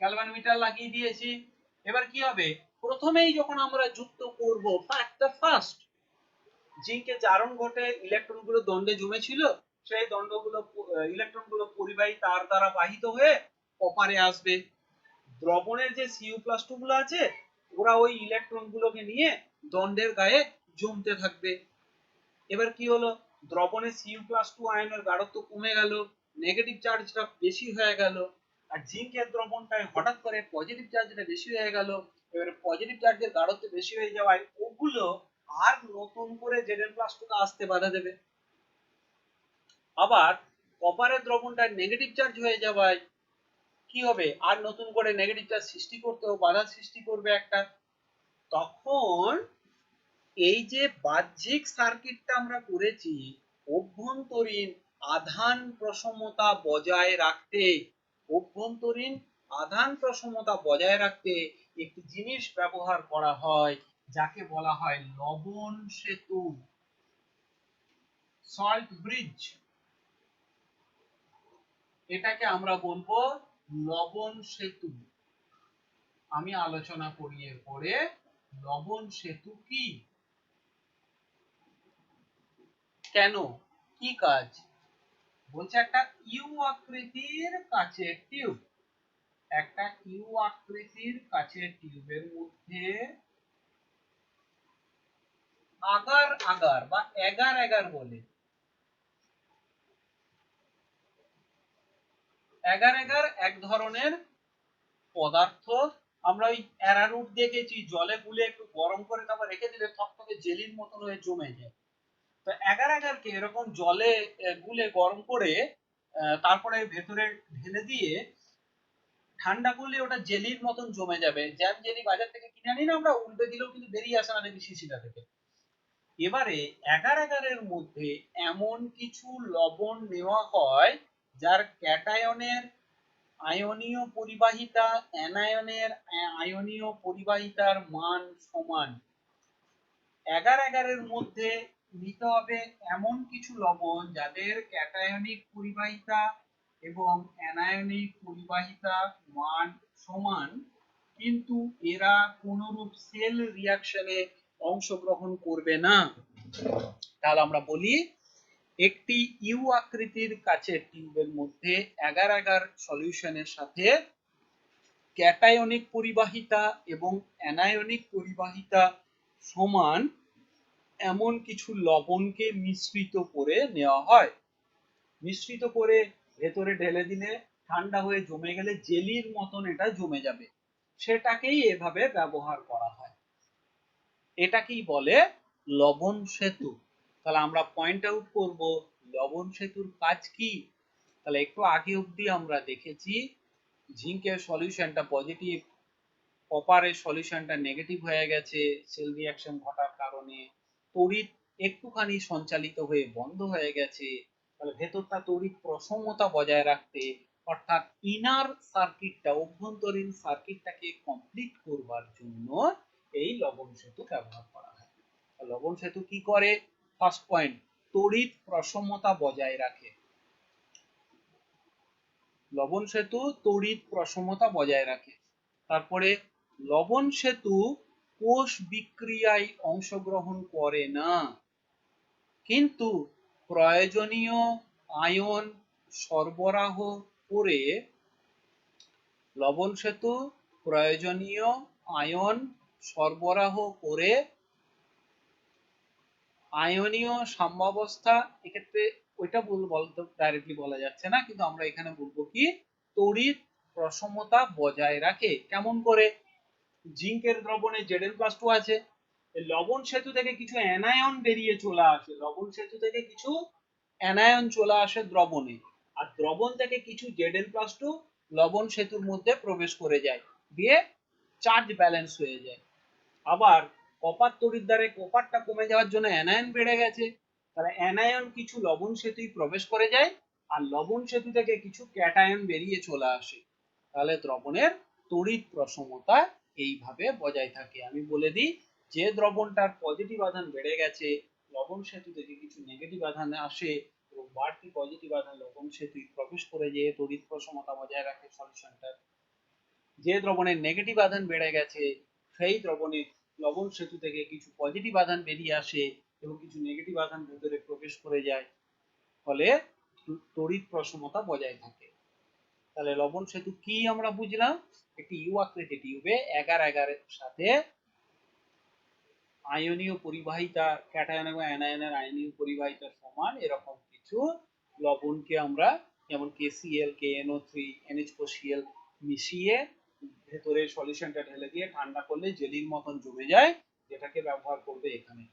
গ্যালভানোমিটার লাগিয়ে দিয়েছি। এবার কি হবে, প্রথমেই যখন আমরা যুক্ত করব ফার্স্ট জিঙ্কে জারণ ঘটে, ইলেকট্রনগুলো দণ্ডে জমেছিল, সেই দণ্ডগুলো ইলেকট্রনগুলো পরিবাহী তার দ্বারা বাহিত হয়ে কপারে আসবে। দ্রবণের যে Cu+2 গুলো আছে, ওরা ওই ইলেকট্রনগুলোকে নিয়ে দণ্ডের গায়ে জমতে থাকবে। এবার কি হলো, দ্রবণে Cu+2 আয়নের গাঢ়ত্ব কমে গেল, নেগেটিভ চার্জটা বেশি হয়ে গেল, আর জিঙ্কের দ্রবণটায় হঠাৎ করে পজিটিভ চার্জটা বেশি হয়ে গেল। এবারে পজিটিভ চার্জের গাঢ়ত্ব বেশি হয়ে যাওয়ায় ওগুলো আর নতুন করে Zn+2 আসতে বাধা দেবে। আবার কপারের দ্রবণটা নেগেটিভ চার্জ হয়ে যাওয়ায় কি হবে, আর নতুন করে নেগেটিভ চার্জ সৃষ্টি করতেও বাধা সৃষ্টি করবে একটা। তখন এই যে বাহ্যিক সার্কিটটা আমরা করেছি, অভ্যন্তরীণ আধান প্রসমতা বজায় রাখতে, অভ্যন্তরীণ আধান প্রসমতা বজায় রাখতে একটি জিনিস ব্যবহার করা হয়, যাকে বলা হয় লবণ সেতু, সল্ট ব্রিজ। এটাকে আমরা বলবো লবণ সেতু। আমি আলোচনা করি এরপরে লবণ সেতু কি, কেন, কি কাজ। বলছে একটা ইউ আকৃতির কাচের টিউব, একটা ইউ আকৃতির কাচের টিউবের মধ্যে আগার আগার বা এগার এগার বলে, এগার এগার এক ধরনের পদার্থ। আমরা ওই অ্যারারুট দেখেছি, জলে গুলে একটু গরম করে তারপর রেখে দিলে থকথকে জেলির মতন হয়ে জমে যায়। তো এগার এগারকে এরকম জলে গুলে গরম করে তারপরে ভেতরে ঢেলে দিয়ে ঠান্ডা করলে ওটা জেলির মতন জমে যাবে। জ্যাম জেলি বাজার থেকে কিনে আনি না আমরা, উল্টে দিলেও কিন্তু বেরিয়ে আসে না দেখবি শিশিটা থেকে। এবারে এগার এগারের মধ্যে এমন কিছু লবণ নেওয়া হয় যার ক্যাটায়নের আয়নীয় পরিবাহিতা অ্যানায়নের আয়নীয় পরিবাহিতার মান সমান। এগার এগারের মধ্যে নিতে হবে এমন কিছু লবণ যাদের ক্যাটায়নিক পরিবাহিতা এবং অ্যানায়নিক পরিবাহিতা মান সমান, কিন্তু এরা কোনরূপ সেল রিঅ্যাকশনে অংশগ্রহণ করবে না। তাহলে আমরা বলি একটি ইউ আকৃতির কাচের টিউবের মধ্যে এগার এগার সলিউশনের সাথে ক্যাটায়নিক পরিবাহিতা এবং অ্যানায়নিক পরিবাহিতা সমান এমন কিছু লবণকে মিশ্রিত করে নেওয়া হয়। মিশ্রিত করে ভেতরে ঢেলে দিলে ঠান্ডা হয়ে জমে গেলে জেলির মতন এটা জমে যাবে, সেটাকেই এভাবে ব্যবহার করা হয়। এটাকেই বলে লবণ সেতু। তাহলে আমরা পয়েন্ট আউট করব লবণ সেতুর কাজ কি। তাহলে একটু আগে অবধি আমরা দেখেছি জিঙ্কের সলিউশনটা পজিটিভ, কপারের সলিউশনটা নেগেটিভ হয়ে গেছে সেল রিঅ্যাকশন ঘটার কারণে, তড়িৎ একটুখানি সঞ্চালিত হয়ে বন্ধ হয়ে গেছে। তাহলে ভেতরটা তড়িৎ প্রসমতা বজায় রাখতে, অর্থাৎ ইনার সার্কিটটা, অভ্যন্তরীণ সার্কিটটাকে কমপ্লিট করবার জন্য এই লবণ সেতু ব্যবহার করা হয়। লবণ সেতু কি করে, ফার্স্ট পয়েন্ট, তড়িৎ প্রসমতা বজায় রাখে। লবণ সেতু তড়িৎ প্রসমতা বজায় রাখে। তারপরে লবণ সেতু কোষ বিক্রিয়ায় অংশগ্রহণ করে না, কিন্তু প্রয়োজনীয় আয়ন সরবরাহ করে, লবণ সেতু প্রয়োজনীয় আয়ন সরবরাহ করে আয়নীয় সাম্যাবস্থা, এক্ষেত্রে ওইটা বলতে ডাইরেক্টলি বলা যাচ্ছে না, কিন্তু আমরা এখানে বলবো কি তড়িৎ প্রসমতা বজায় রাখে। কেমন করে? জিঙ্কের দ্রবণে Zn+2 আছে, লবণ সেতু থেকে কিছু অ্যানায়ন বেরিয়ে চলে আসে, লবণ সেতু থেকে কিছু অ্যানায়ন চলে আসে দ্রবণে, আর দ্রবণ থেকে কিছু Zn+2 লবণ সেতুর মধ্যে প্রবেশ করে যায়, দিয়ে চার্জ ব্যালেন্স হয়ে যায়। আবার কপার তড়িৎদ্বারে কপারটা কমে যাওয়ার জন্য অ্যানায়ন বেড়ে গেছে, তাহলে অ্যানায়ন কিছু লবণ সেতুই প্রবেশ করে যায়, আর লবণ সেতু থেকে কিছু ক্যাটায়ন বেরিয়ে চলে আসে, তাহলে দ্রবণের তড়িৎ প্রসমতা এইভাবে বজায় থাকে। আমি বলে দিই, যে দ্রবণটার পজিটিভ আধান বেড়ে গেছে, লবণ সেতু থেকে কিছু নেগেটিভ আধান আসে এবং বাড়তি পজিটিভ আধান লবণ সেতুই প্রবেশ করে যেয়ে তড়িৎ প্রসমতা বজায় রাখে সলিউশনটার। যে দ্রবণের নেগেটিভ আধান বেড়ে গেছে, সেই দ্রবণে লবণ সেতু থেকে কিছু পজিটিভ আধান বেরিয়ে আসে এবং কিছু নেগেটিভ আধান ভেতরে প্রবেশ করে যায়, ফলে তড়িৎ প্রসমতা বজায় থাকে। তাহলে লবণ সেতু কি আমরা বুঝলাম? একটি ইউ আকৃতি টিউবে এগার এগারের সাথে আয়নীয় পরিবাহিতা, ক্যাটায়ন এবং অ্যানায়নের আয়নীয় পরিবাহিতা সমান এরকম কিছু লবণকে আমরা, যেমন KCl, KNO3, NH4Cl মিশিয়ে ভেতরে সলিউশনটা ঢেলে দিয়ে ঠান্ডা করলে জেলির মতন জমে যায়, যেটাকে ব্যবহার করবে এখানে।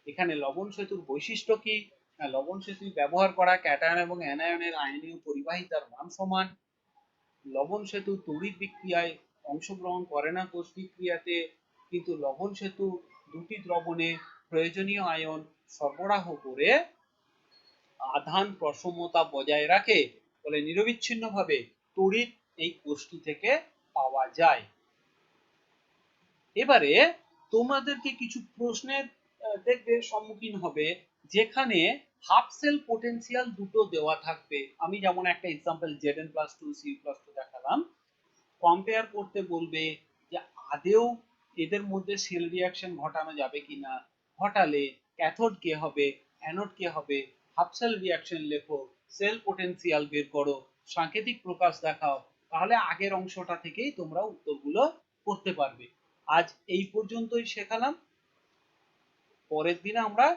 এখানে লবণ সেতুর বৈশিষ্ট্য কি? লবণ সেতু ব্যবহার করা ক্যাটায়ন এবং অ্যানায়নের আয়নীয় পরিবাহিতার মান সমান। লবণ সেতু তড়িৎ বিক্রিয়ায় অংশগ্রহণ করে না কোষ বিক্রিয়াতে, কিন্তু লবণ সেতু দুটি দ্রবণে প্রয়োজনীয় আয়ন সরবরাহ করে আধান প্রসমতা বজায় রাখে, ফলে নিরবিচ্ছিন্নভাবে তড়িৎ এই কোষটি থেকে পাওয়া যায়। এবারে তোমাদেরকে কিছু প্রশ্নের দেখবে সম্মুখীন হবে, যেখানে হাফ সেল পোটেনশিয়াল দুটো দেওয়া থাকবে। আমি যেমন একটা এক্সাম্পল Zn+2 Cu+2 দেখালাম, কম্পেয়ার করতে বলবে যে আদেও এদের মধ্যে সেল রিঅ্যাকশন ঘটানো যাবে কিনা, ঘটালে ক্যাথোড কে হবে, অ্যানোড কে হবে, হাফ সেল রিঅ্যাকশন লেখো, সেল পোটেনশিয়াল বের করো, সাংকেতিক প্রকাশ দেখাও, তাহলে আগের অংশটা থেকেই তোমরা উত্তরগুলো করতে পারবে। আজ এই পর্যন্তই শেখালাম। পরের দিনে আমরা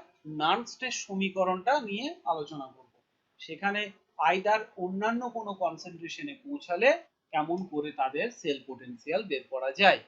নার্নস্টের সমীকরণটা নিয়ে আলোচনা করব, সেখানে আইদার অন্যান্য কোনো কনসেন্ট্রেশনে পৌঁছালে কেমন করে তাদের সেল পোটেনশিয়াল বের করা যায়।